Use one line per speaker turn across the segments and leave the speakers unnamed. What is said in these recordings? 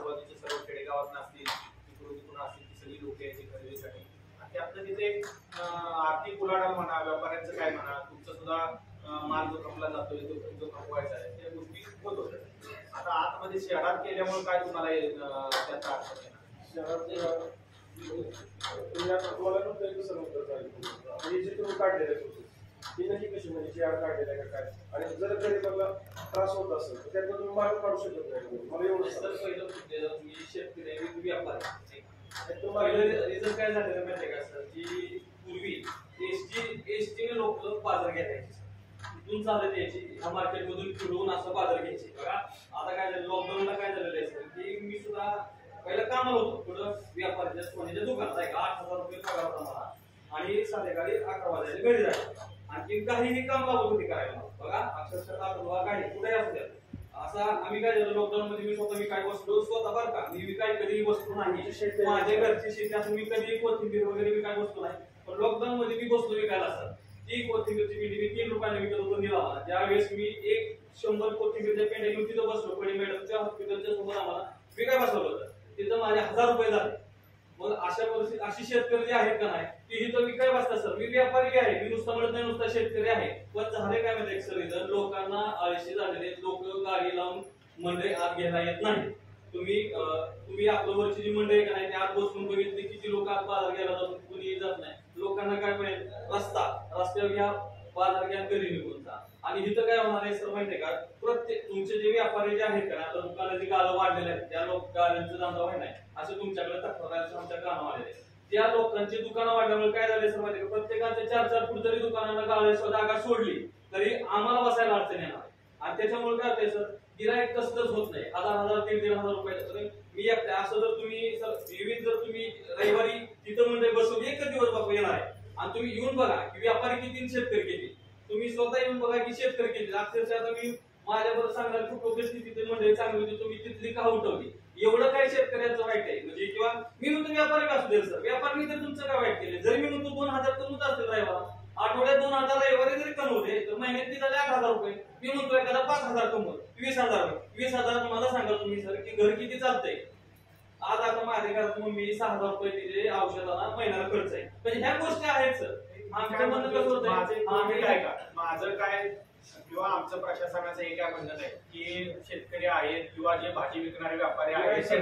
आजूबाजूचे सर्व खेडेगावात असतील, तिकडून असतील ती सगळी लोक यायची खरेदीसाठी. आणि त्यातनं तिथे आर्थिक उलाढाल म्हणा, व्यापाऱ्यांचं काय म्हणा, तुमचं सुद्धा माल जो खपला जातोय जो खपवायचा आहे त्या गोष्टी होत होत्या. आता आतमध्ये शहरात केल्यामुळे काय तुम्हाला त्याचा अर्थ नाही?
शहरात तुम्हाला नव्हतं कसं नव्हतं आणि जे तुम्ही काढलेलं होतं ती नक्की कशी म्हणजे शेअर काढलेलं आहे का काय, आणि जर गरीबाला त्रास होत असेल तर त्यातून तुम्ही मार्ग काढू शकत नाही. मला एवढं
सर पहिलं तुम्ही शेतकरी व्यापारी पहिलं रिझल्ट काय झालेलं माहिती आहे का सर, की पूर्वी एसटीने लोक बाजार घ्यायचे, तिथून चालत यायची ह्या मार्केटमधून फिरवून असं बाजार घ्यायचे. बघा आता काय झालं, लॉकडाऊनला काय झालेलं आहे सर, की मी सुद्धा पहिलं कामाला होतो पुढं व्यापाऱ्याच्या सोन्याच्या दुकानात आहे, 8,000 रुपये पगार होता मला आणि संध्याकाळी 11 वाजायला घरी जायचं. आणखी काहीही काम लागत होती करायला. बघा अक्षरशः काही कुठेही असू द्या. असा आम्ही काय झालं लॉकडाऊन मध्ये मी काय वस्तू स्वतः बरं का मी काय कधी वस्तू नाही, माझ्या घरची शेती असं मी कधी कोथिंबीर वगैरे मी काय वस्तू नाही, पण लॉकडाऊन मध्ये मी वस्तू विकायला असतात. ती कोथिंबीरची पेंडी मी 3 रुपयाने विकत होतो निलावाला. ज्यावेळेस मी 100 कोथिंबीरच्या पेंड्या घेऊन तिथं बसलो पडी मॅडमच्या हॉस्पिटलच्या समोर आम्हाला विकाय बसवलं होतं, तिथं माझे 1000 रुपये झाले. मग अशा परिस्थितीत अशी शेतकरी जे आहेत का नाही ती इथं विकाय बसतात सर. मी व्यापारी आहे, मी नुसता म्हणत नाही नुसता शेतकरी आहे, पण झाले काय माहिती सर, इथं लोकांना आळशी झालेले, लोक गाडी लावून मंडई आत घ्यायला येत नाही. तुम्ही आपल्या वरची जी मंडई आहे का नाही, आत बसून बघितली किती लोक आत बाजार घ्यायला जातात, कुणी जात नाही. लोकांना काय पाहिजे, रस्त्यावर घ्या बाजार घ्या, घरी निघून जा. आणि इथं काय होणार आहे सर माहितीये का, प्रत्येक तुमचे जे व्यापारी जे आहेत का आता दुकानाची गाळं वाढलेले आहेत, त्या गाळ्यांचा धंदा व्हाय नाही असं तुमच्याकडे तक्रार आमच्या कानावर आलेले. त्या लोकांची दुकानं वाढल्यामुळे काय झाले सर माहिती का, प्रत्येकाच्या 4-4 फूट जरी दुकानाला गाळ्या जागा सोडली तरी आम्हाला बसायला अडचण येणार. आणि त्याच्यामुळे काय होतंय सर, गिराईक कसलंच होत नाही. 1000 1,500 रुपये मी एकटा असं जर तुम्ही सर विविध जर तुम्ही रविवारी तिथं मंडई बसवून एकच दिवस बसू येणार आहे आणि तुम्ही येऊन बघा की व्यापारी किती शेतकरी किती, तुम्ही स्वतः येऊन बघा की शेतकरी किती. अक्षरशः आता मी माझ्याबरोबर सांगणार खूप लोक तिथे मंडळी चांगली होती, तुम्ही तिथली का उठवली, एवढं काय शेतकऱ्यांचं वाईट आहे म्हणजे. किंवा मी म्हणतो व्यापारी असू दे सर, व्यापारी तर तुमचं काय वाईट केलं, जरी मी म्हणतो 2000 कमवत असतील रविवार, आठवड्यात 2000 रविवारी जरी कमवले तर महिन्यात ती झाले 8,000 रुपये. मी म्हणतो एखादा 5,000 कमवत 20,000 20,000 मला सांगा तुम्ही सर की घर किती चालतंय. आज आता माझ्या घरात मम्मी 6,000 रुपये तिथे औषधाला महिन्याला खर्च आहे. म्हणजे ह्या गोष्टी आहेत सर. आमच्या म्हणणं कसं होतं, माझं काय किंवा आमचं प्रशासनाचं हे काय म्हणणं नाही की शेतकरी आहेत किंवा जे भाजी विकणारे व्यापारी आहेत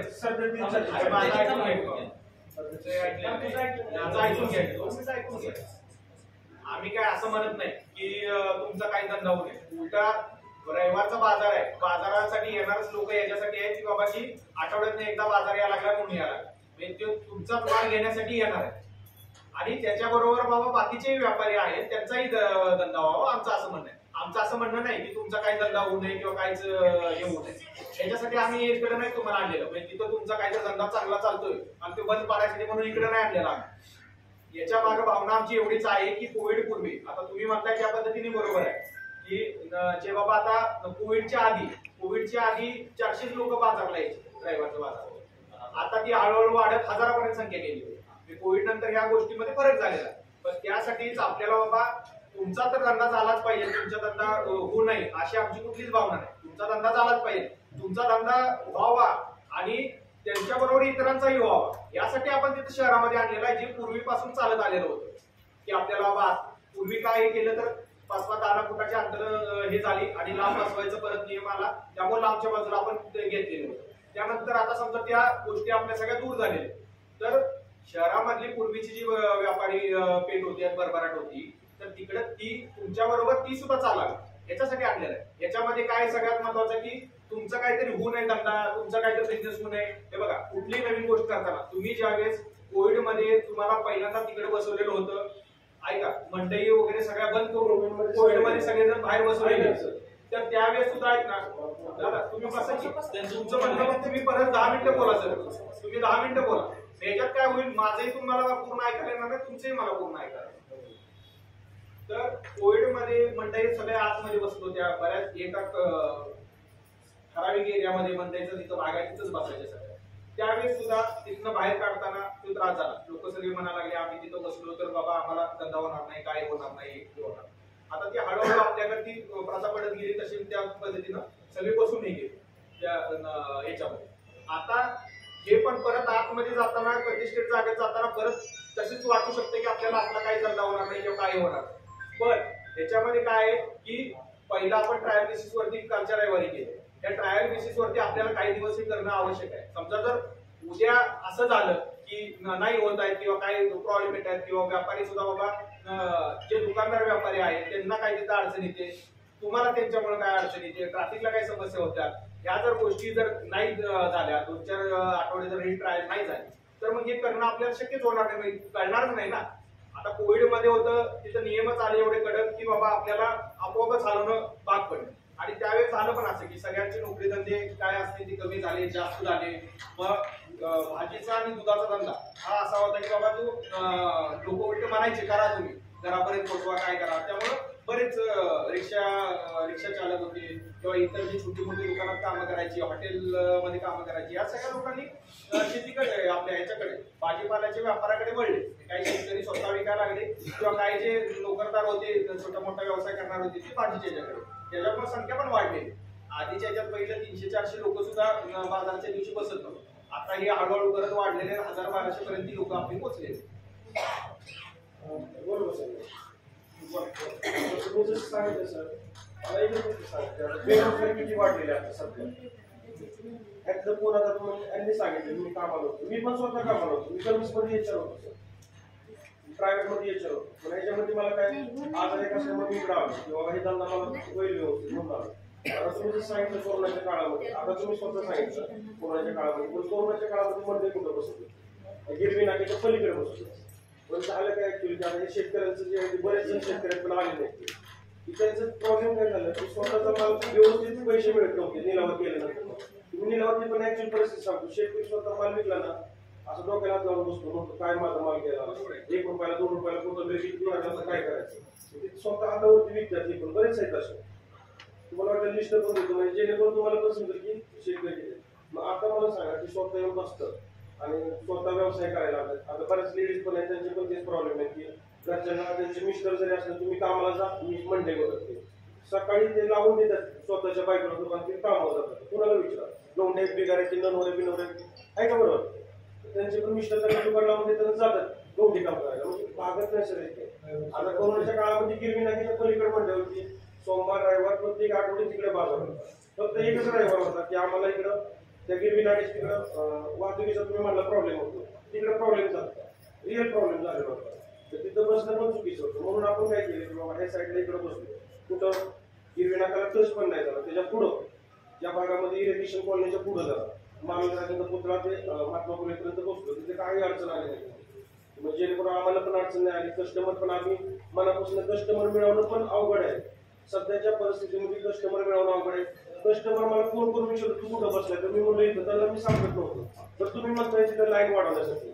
आम्ही काय असं म्हणत नाही की तुमचा काही धंदा होऊ नये. उलटा रविवारचा बाजार आहे, बाजारासाठी येणारच लोक याच्यासाठी आहेत की बाबा की आठवड्यात एकदा बाजार यायला लागला म्हणून यायला म्हणजे तुमचा माल घेण्यासाठी येणार आहे. आणि त्याच्याबरोबर बाबा बाकीचे व्यापारी आहेत त्यांचाही धंदा व्हावा आमचं असं म्हणणं आहे. आमचं असं म्हणणं नाही की तुमचा काही धंदा होऊ नये किंवा काहीच हे होऊ नये. त्याच्यासाठी आम्ही इकडे नाही तुम्हाला आणलेलं, म्हणजे तिथं तुमचा काहीतरी धंदा चांगला चालतोय आणि तो बंद पाडायसाठी म्हणून इकडे नाही आणलेला आम्ही. याच्या मागे भावना आमची एवढीच आहे की कोविड पूर्वी, आता तुम्ही म्हणताय त्या पद्धतीने बरोबर आहे की जे बाबा आता कोविडच्या आधी 400 लोक बाजारला यायचे रविवारच्या बाजारावर, आता ती हळूहळू वाढत हजारापर्यंत संख्या गेली. कोविड नंतर ह्या गोष्टीमध्ये फरक झालेला आहे. पण त्यासाठीच आपल्याला बाबा तुमचा तर धंदा झालाच पाहिजे, तुमचा धंदा होऊ नये अशी आमची कुठलीच भावना नाही. तुमचा धंदा झालाच पाहिजे, तुमचा धंदा व्हावा आणि त्यांच्याबरोबर इतरांचाही व्हावा यासाठी आपण तिथे शहरामध्ये आणलेलं आहे, जे पूर्वीपासून चालत आलेलं होतं. की आपल्याला बाबा पूर्वी काय केलं तर 5-10 फुटाची अंतर हे झाली आणि लांब बसवायचं परत नियम आला, त्यामुळे लांबच्या बाजूला आपण घेतलेलं होतं. त्यानंतर आता समजा त्या गोष्टी आपल्या सगळ्या दूर झालेल्या, तर शहरामधली पूर्वीची जी व्यापारी पेठ होती भरभराट होती तर तिकडे ती तुमच्या बरोबर ती सुद्धा चालावी याच्यासाठी आणलेलं आहे. याच्यामध्ये काय सगळ्यात महत्वाचं की तुमचं काहीतरी होऊ नये धंदा, तुमचा काहीतरी बिझनेस होऊ नये. हे बघा कुठलीही नवीन गोष्ट करताना तुम्ही ज्यावेळेस कोविड मध्ये तुम्हाला पहिल्यांदा तिकडे बसवलेलं होतं, ऐका मंडई वगैरे सगळ्या बंद करून कोविड मध्ये सगळेजण बाहेर बसवलेले, तर त्यावेळेस सुद्धा ऐक ना दादा तुम्ही कसं तुमचं म्हणणं तुम्ही परत 10 मिनिटं बोला सर, तुम्ही 10 मिनिटं बोला. याच्यात काय होईल, माझंही तुम्हाला पूर्ण ऐकायला येणार नाही, तुमचंही मला पूर्ण ऐकायला. तर कोविड मध्ये मंडई सगळ्या आतमध्ये बसत होत्या, बऱ्याच एका ठराविक एरियामध्ये मंडईचं तिथं भाग आहे तिथंच बसायचे सगळ्या. त्यावेळेस सुद्धा तिथनं बाहेर काढताना तो त्रास झाला. लोक सगळे म्हणायला लागले आम्ही तिथं बसलो तर बाबा आम्हाला धंदा होणार नाही, काय होणार नाही होणार. आता ती हळूहळू आपल्याकडे ती प्रथा पडत गेली, तशी त्या पद्धतीनं सगळे बसूनही गेले त्या याच्यामध्ये. आता
हे पण परत आतमध्ये जाताना प्रतिष्ठित जागेत जाताना परत तशीच वाटू शकते की आपल्याला आपला काही धंदा होणार नाही किंवा काही होणार. पण त्याच्यामध्ये काय आहे की पहिला आपण ट्रायल बेसिस वरती कालच्या रविवारी केले. त्या ट्रायल बेसिस वरती आपल्याला काही दिवस हे करणं आवश्यक आहे. समजा जर उद्या असं झालं की नाही होत आहे किंवा काही प्रॉब्लेम येत आहेत किंवा व्यापारी सुद्धा बाबा जे दुकानदार व्यापारी आहेत त्यांना काही तिथं अडचण येते, तुम्हाला त्यांच्यामुळे काय अडचण येते, ट्रॅफिकला काही समस्या होतात, या जर गोष्टी जर नाही झाल्या 2-4 आठवडे जर ही ट्रायल नाही झाली तर मग हे करणं आपल्याला शक्यच होणार नाही, कळणारच नाही ना. आता कोविड मध्ये होतं तिथं नियमच आले एवढे कडक की बाबा आपल्याला आपोआपच हलवणं भाग पडलं. आणि त्यावेळेस झालं पण असं की सगळ्यांचे नोकरी धंदे काय असते ते कमी झाले, जास्त झाले. मग भाजीचा आणि दुधाचा धंदा हा असा होता की बाबा तू लोक उलट म्हणायचे करा तुम्ही घरापर्यंत पोहोचवा काय करा. त्यामुळं बरेच रिक्षा चालक होते किंवा इतर जी छोटी मोठी दुकानात कामं करायची, हॉटेल मध्ये कामं करायची, या सगळ्या लोकांनी शेतीकडे आपल्या ह्याच्याकडे भाजीपाल्याच्या व्यापाराकडे वळले. काही शेतकरी स्वतः विकायला लागले किंवा काही जे नोकरदार होते छोटा मोठा व्यवसाय करणार होते ते भाजीच्या ह्याच्याकडे. त्याच्यामुळे संख्या पण वाढलेली. आधीच्या ह्याच्यात पहिलं 300-400 लोक सुद्धा बाजारच्या दिवशी बसत नव्हते. आता हे हळूहळू करत वाढलेले 1000-1200 पर्यंत लोक आपली पोहोचले.
बरोबर सर. तुम्ही जसं सांगितलं सर, मला एक गोष्ट सांगितलं, बेरोजगारी किती वाढलेली आहे सध्या. ह्यातलं कोण आता यांनी सांगितलं मी कामाला होतो, मी पण स्वतः कामाला होतो, मी सर्व्हिसमध्ये एचआर होतो सर, प्रायव्हेटमध्ये एचआर होतो. पण ह्याच्यामध्ये मला काय आजार एक असल्यामुळे मी इकडे आलो किंवा हे धंदा मला होईल व्यवस्थित म्हणून आलो. आता तुम्ही जसं सांगितलं कोरोनाच्या काळामध्ये, आता तुम्ही स्वतः सांगितलं कोरोनाच्या काळामध्ये, पण कोरोनाच्या काळामध्ये मध्ये कुठं बसवलं, गिरवी नाक्याच्या पलीकडे बसवलं. पण झालं काय ऍक्च्युअली आता हे शेतकऱ्यांचं जे बरेच जण शेतकऱ्यांना पण आले नाही की त्यांचं प्रॉब्लेम काय झालं की स्वतःचा माल व्यवस्थित पैसे मिळत नव्हते निलावात गेल्यानंतर. तुम्ही निलावातली पण ऍक्च्युअली परिस्थिती सांगतो, शेतकरी स्वतः माल विकला ना असं डोक्याला हात लावून बसतो, म्हणतो काय माझा माल गेला, 1 रुपयाला 2 रुपयाला कोथंबीर विकली आता काय करायचं. स्वतः हातावरती विकतात हे पण बरेच आहेत असे. तुम्हाला वाटतं लिस्ट पण देतो म्हणजे जेणेकरून तुम्हाला पण समजेल की शेतकरी. मग आता मला सांगा की स्वतः येऊन बसतं आणि स्वतः व्यवसाय करायला लागतात. आता बऱ्याच लेडीज पण आहेत त्यांचे पण तेच प्रॉब्लेम आहे की घरच्यांना त्यांचे मिस्टर जरी असले तुम्ही कामाला जा, मी मंडे करते, सकाळी ते लावून देतात स्वतःच्या बायकोला दुकान, ते कामावर जातात. कुणाला विचारा लोंढे बिगारायचे ननवरे बिनवरे आहे का बरोबर, त्यांचे पण मिस्टर त्यांना दुकान लावून देतात जातात लोंढे काम करायला. म्हणजे भागत नाही सर इथे. आता कोरोनाच्या काळामध्ये गिरवी नाक्याच्या पलीकडे म्हणले होती सोमवार रविवार प्रत्येक आठवडे तिकडे बाजार होता. फक्त एकच रविवार होता की आम्हाला इकडं त्या गिरवी नाक्याच्या तिकडं वाहतुकीचा तुम्ही म्हणला प्रॉब्लेम होतो, तिकडे प्रॉब्लेम झाला, रिअल प्रॉब्लेम झालेला होता. तर तिथं बसणं पण चुकीचं होतं. म्हणून आपण काय केलं की बाबा ह्या साईडला इकडे बसलो, कुठं गिरवी नाक्याला टच पण नाही झाला, त्याच्या पुढं ज्या भागामध्ये इरिगेशन कॉलनीच्या पुढं झाला मामीचा पुतळा ते महात्मा फुलेपर्यंत बसलो, तिथे काही अडचण आली नाही. म्हणजे जेणेकरून आम्हाला पण अडचण नाही आली. कस्टमर पण आम्ही मनापासून कस्टमर मिळवणं पण अवघड आहे सध्याच्या परिस्थितीमध्ये. कस्टमर मिळवणं अवघड आहे. कस्टमर मला फोन करून विचारतो तू कुठं बसलाय, तर मी म्हणलो इथं, त्याला मी सांगत नव्हतो. तर तुम्ही म्हणताय तिथं लाईन वाढवण्यासाठी.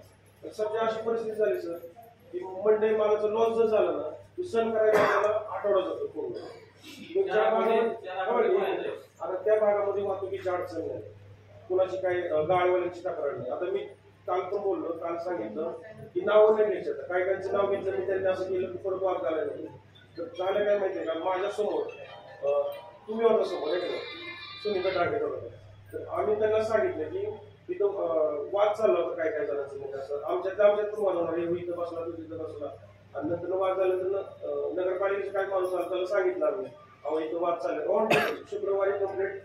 सध्या अशी परिस्थिती झाली सर की मंडई मालाचा लॉस जर झाला ना तर सण करायला आपल्याला आठवडा जातो पूर्ण. आता त्या भागामध्ये वाहतुकीची अडचण नाही, कुणाची काही गाडीवाल्यांची तक्रार नाही. आता मी काल पण बोललो, काल सांगितलं की नाव नाही घ्यायचं. काही काहींचं नाव घेतलं मी त्यांनी असं केलं की परत वाद झाला नाही. तर झालं काय माहितीये का, माझ्या समोर तुम्ही होता समोर आहे सुनीता टार्गेट होता. तर आम्ही त्यांना सांगितलं की तिथं वाद चालला होता काय काय जणांचं म्हणजे असं आमच्यात पण वाद होणार, इथं बसला तू तिथं बसला. आणि नंतर वाद झाल्यानंतर नगरपालिकेचे काय माणूस आला त्याला सांगितलं आम्ही अहो इथं वाद चालले ऑन ड्युटी. शुक्रवारी कंप्लीट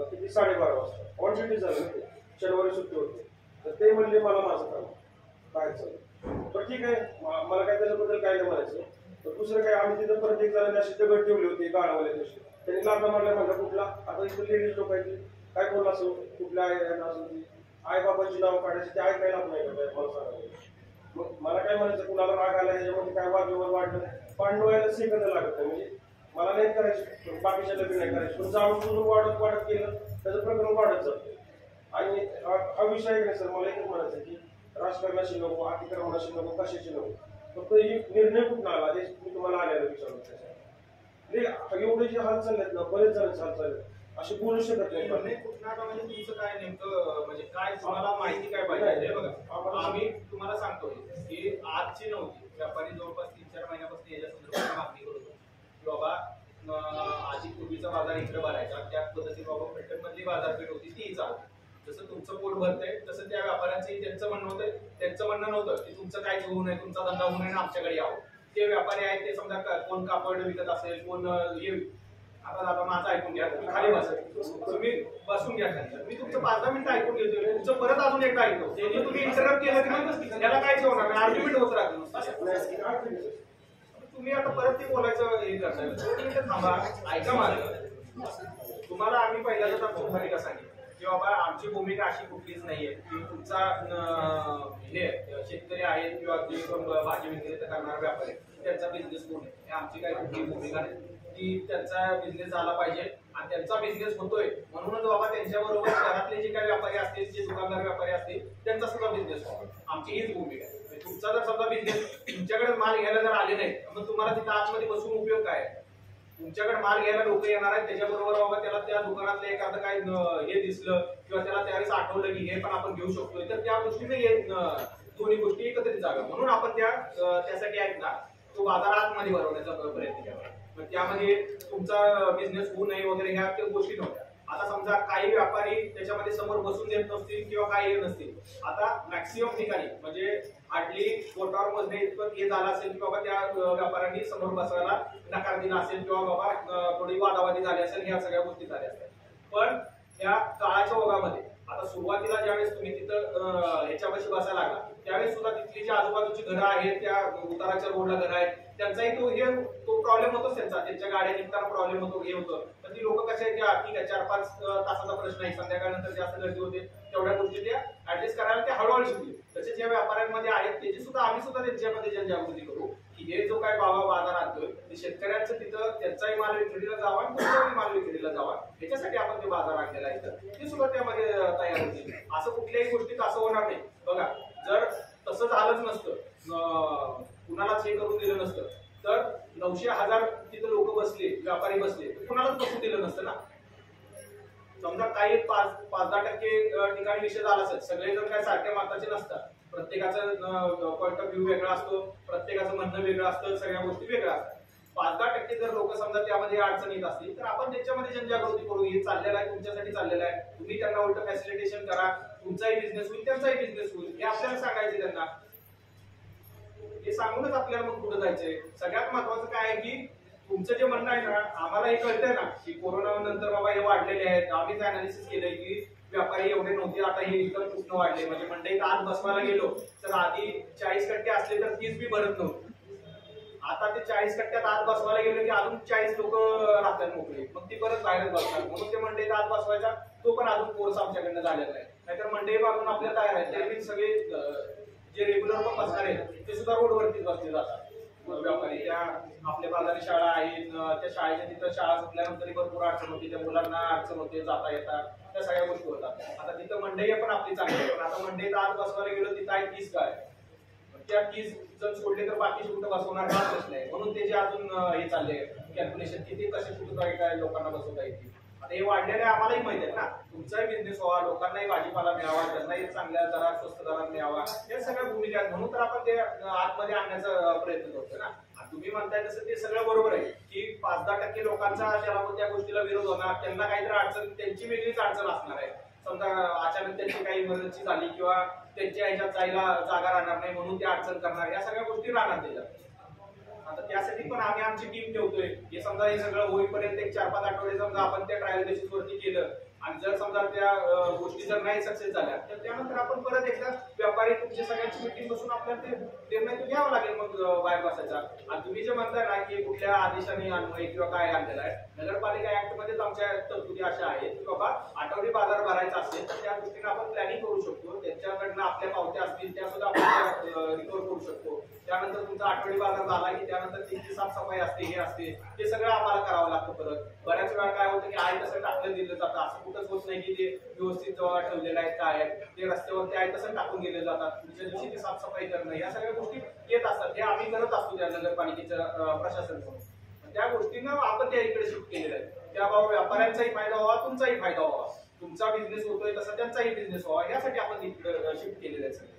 किती 12:30 वाजता ऑन ड्युटी झालं नाही, शनिवारी सुट्टी होती. तर ते म्हणले मला माझं काम काय चाललं. पण ठीक आहे, मला काय त्याच्याबद्दल काय नाही म्हणायचं. तर दुसरं काय आम्ही तिथं प्रत्येक जणांनी अशी दगड ठेवले होते गाळावाल्या दिवशी. त्यांनी लाथा मारल्या म्हणला कुठला आता इथं लेडीज लोक आहेत काय बोलला असं कुठल्या असं आई बाबांची नाव काढायची ते ऐकायला आपण नाही मला सांगायचं. मग मला काय म्हणायचं कुणाला राग आला ह्याच्यामध्ये काय वादविवाद वाढलं पांडवायला सेकंद लागत नाही. म्हणजे मला नाही करायचं बाकीच्या लग्न नाही करायचं, पण जाऊन सोडून वाढत वाढत केलं त्याचं प्रकरण वाढत जातं. आणि हा विषय आहे सर मला एकच म्हणायचं की राजकारणाशी नको, अतिक्रमणाशी नको, कशाशी नको, फक्त निर्णय कुठून आला हे मी तुम्हाला आल्याला विचारलं. एवढे जे हाल चाललेत ना बरेच जणांचे हाल चालले असे बोलू शकत नाही.
म्हणजे तुमचं काय नेमकं म्हणजे काय तुम्हाला माहिती काय पाहिजे बघा. आम्ही तुम्हाला सांगतो की आजची नव्हती, व्यापारी जवळपास 3-4 महिन्यापासून याच्या संदर्भात मागणी करत होतो की बाबा आधी पूर्वीचा बाजार इकडे भरायचा त्या पद्धतीने बाबा फलटण मधली बाजारपेठ होती ती चालू. जसं तुमचं पोट भरत करते तसं त्या व्यापाऱ्यांचंही त्यांचं म्हणणं होतं. त्यांचं म्हणणं नव्हतं की तुमचं काहीच होऊ नये, तुमचा धंदा होऊ नये आमच्याकडे यावं. ते व्यापारी आहेत ते समजा कोण कापड विकत असेल, कोण हे आता माझं ऐकून घ्या, तुम्ही खाली बसा, तुम्ही बसून घ्या खाली. मी तुमचं 5-10 मिनिटं ऐकून घेतोय, तुमचं परत अजून एकदा ऐकतो. तुम्ही इंटरप्ट केलं की त्याला काहीच होणार नाही, आर्ग्युमेंट होत राहते. तुम्ही आता परत ते बोलायचं हे करताय, 2 मिनिटं थांबा, ऐका माझं. तुम्हाला आम्ही पहिल्यांदा आमची भूमिका सांगितली की बाबा आमची भूमिका अशी कुठलीच नाहीये की तुमचा हे शेतकरी आहेत किंवा जे कोण भाजी विक्रेता करणारा व्यापारी त्यांचा बिझनेस कोण आहे, हे आमची काही कुठली भूमिका नाही. की त्यांचा बिझनेस झाला पाहिजे आणि त्यांचा बिझनेस होतोय म्हणूनच बाबा त्यांच्याबरोबर शहरातले जे काही व्यापारी असतील, जे दुकानदार व्यापारी असतील, त्यांचा सुद्धा बिझनेस व्हावा, आमची हीच भूमिका आहे. तुमचा जर समजा बिझनेस तुमच्याकडे माल घ्यायला जर आले नाही मग तुम्हाला तिथं आतमध्ये बसून उपयोग काय? तुमच्याकडे माल घ्यायला लोक येणार आहेत, त्याच्याबरोबर बाबा त्याला त्या दुकानातलं एखादं काय हे दिसलं किंवा त्याला त्यावेळेस आठवलं की हे पण आपण घेऊ शकतोय, तर त्या गोष्टीने दोन्ही गोष्टी एकत्रित जाव्या म्हणून आपण त्यासाठी आहेत ना तो बाजार आतमध्ये भरवण्याचा प्रयत्न केला. मग त्यामध्ये तुमचा बिझनेस होऊ नये वगैरे ह्या त्या गोष्टी नव्हत्या. आता समजा काही व्यापारी त्याच्यामध्ये समोर बसून देत नसतील किंवा काही नसतील. आता मॅक्सिमम ठिकाणी म्हणजे हार्डली कोर्टावर मध्ये इतकं हे झालं असेल की बाबा त्या व्यापाऱ्यांनी समोर बसायला नकार दिला असेल किंवा बाबा थोडी वादावादी झाली असेल, ह्या सगळ्या गोष्टी झाल्या असतात. पण त्या काळाच्या ओघामध्ये आता सुरुवातीला ज्यावेळेस तुम्ही तिथं ह्याच्यापाशी बसायला लागला त्यावेळेस सुद्धा तिथली जी आजूबाजूची घरं आहेत, त्या उताराच्या रोडला घरं आहेत, त्यांचाही तो प्रॉब्लेम होतोच त्यांच्या गाड्या निघताना प्रॉब्लेम होतो, हे होतं. तर ती लोक कशा आहेत, ठीक आहे 4-5 तासाचा प्रश्न आहे, संध्याकाळनंतर जास्त गर्दी होते, तेवढ्या गोष्टी त्या ऍडजस्ट करायला ते हळूहळू शिकले. तसेच या व्यापाऱ्यांमध्ये आहेत त्याची सुद्धा आम्ही सुद्धा त्यांच्यामध्ये जनजागृती करू की हे जो काय बाजार आणतोय ते शेतकऱ्यांचं तिथं त्यांचाही माल विक्रीला जावा आणि तुमचाही माल विक्रीला जावा, याच्यासाठी आपण ते बाजार आणलेला आहे. ते सुद्धा त्यामध्ये तयार होतील. असं कुठल्याही गोष्टीत असं होणार नाही. बघा जर तसं झालंच नसतं, कुणालाच हे करून दिलं नसतं तर 900-1000 तिथं लोक बसले, व्यापारी बसले, तर कुणालाच बसून दिलं नसतं ना. समजा काही 5-10% ठिकाणी विषय झाला असेल, सगळेजण काय सारख्या माताचे नसतात, प्रत्येकाचं पॉईंट ऑफ व्ह्यू वेगळा असतो, प्रत्येकाचं म्हणणं वेगळं असतं, सगळ्या गोष्टी वेगळ्या असतात. 5-10% जर लोक समजा त्यामध्ये अडचण येत असतील तर आपण त्याच्यामध्ये जनजागृती करू. हे चाललेलं आहे, तुमच्यासाठी चाललेलं आहे, तुम्ही त्यांना उलट फॅसिलिटेशन करा, तुमचाही बिझनेस होईल त्यांचाही बिझनेस होईल, हे आपल्याला सांगायचे त्यांना. हे सांगूनच आपल्याला मग पुढे जायचंय. सगळ्यात महत्वाचं काय आहे की तुमचं जे म्हणणं आहे ना, आम्हाला हे कळतंय ना की कोरोना नंतर बाबा हे वाढलेले आहेत. आम्हीच अनालिसिस केलंय की व्यापारी एवढे नव्हते, आता हे एकदम पूर्ण वाढले. म्हणजे मंडईत आत बसवायला गेलो तर आधी 40% असले तर 30 बी भरत नव्हते. आता ते 40% आत बसवायला गेलो की अजून 40 लोक राहतात मोकळे, मग ती परत बाहेरच बसतात. म्हणून ते मंडईत आत बसवायचा तो पण अजून कोर्स आमच्याकडनं झालेला आहे. नाहीतर मंडई बांधून आपल्या तयार आहे तरी सगळे जे रेग्युलर पण बसणार आहेत ते सुद्धा रोडवरतीच बसले जातात. व्यापारी त्या आपल्या बाजारी शाळा आहेत, त्या शाळेच्या तिथं शाळा सुटल्यानंतर भरपूर अडचण होती, त्या मुलांना अडचण होते, जाता येतात, त्या सगळ्या गोष्टी होतात. आता तिथं मंडई पण आपली चांगली आहे, पण आता मंडईत आत बसवायला गेलो तिथं आहे 30 गाय, त्या 30 जण सोडले तर बाकीचे कुठं बसवणार हा प्रश्न आहे. म्हणून ते जे अजून हे चालले कॅल्क्युलेशन किती कसे कुठं काय लोकांना बसवता येतील. आता हे वाढलेले आम्हालाही माहिती आहे ना, तुमचाही बिझनेस व्हावा, लोकांनाही भाजीपाला मिळावा, त्यांनाही चांगल्या दरात स्वस्त दरात मिळावा, या सगळ्या भूमिका आहेत. म्हणून तर आपण ते आतमध्ये आणण्याचा प्रयत्न करतो ना. तुम्ही म्हणताय तसं ते सगळं बरोबर आहे की 5-10% लोकांचा त्याला त्या गोष्टीला विरोध होणार, त्यांना काहीतरी अडचण, त्यांची वेगळीच अडचण असणार आहे. समजा अचानक त्यांची काही इमर्जन्सी झाली किंवा त्यांच्या ह्याच्यात जायला जागा राहणार नाही म्हणून ते अडचण करणार, या सगळ्या गोष्टी राहणार त्याच्यात. आता त्यासाठी पण आम्ही आमची टीम ठेवतोय. हे समजा हे सगळं होईपर्यंत एक 4-5 आठवडे समजा आपण त्या ट्रायल बेसिस वरती केलं आणि जर समजा त्या गोष्टी जर नाही सक्सेस झाल्या तर त्यानंतर आपण परत एकदा व्यापारी तुमच्या सगळ्यांची मिटिंग बसून आपल्याला ते निर्णय तो घ्यावा लागेल मग बाहेर बसायचा. आणि तुम्ही जे म्हणताय ना की कुठल्या आदेशाने अन्वय किंवा काय आणलेला आहे, नगरपालिका ऍक्ट मध्येच आमच्या तरतुदी अशा आहेत की बाबा आठवडी बाजार भरायचा असेल तर त्या दृष्टीने आपण प्लॅनिंग करू शकतो. त्यांच्याकडनं आपल्या पावत्या असतील त्या सुद्धा आपण रिकव्हर करू शकतो. त्यानंतर तुमचा आठवडी बाजार झाला की त्यानंतर त्यांची साफसफाई असते, हे असते, हे सगळं आम्हाला करावं लागतं. परत बऱ्याच वेळा काय होतं की आहे तसं टाकलं दिलं जातं, असं कुठंच होत नाही की ते व्यवस्थित जवळ ठेवलेलं आहे काय ते रस्त्यावरती आहे तसं टाकून गेले जातात. पुढच्या दिवशी ती साफसफाई करणं, या सगळ्या गोष्टी येत असतात. हे आम्ही करत असतो त्या नगरपालिकेच्या प्रशासन. त्या गोष्टींना आपण त्या इकडे शिफ्ट केलेलं आहे. त्या बाबा व्यापाऱ्यांचाही फायदा व्हावा, तुमचाही फायदा व्हावा, तुमचा बिझनेस होतोय तसा त्यांचाही बिझनेस व्हावा, यासाठी आपण इकडे शिफ्ट केलेलं आहे.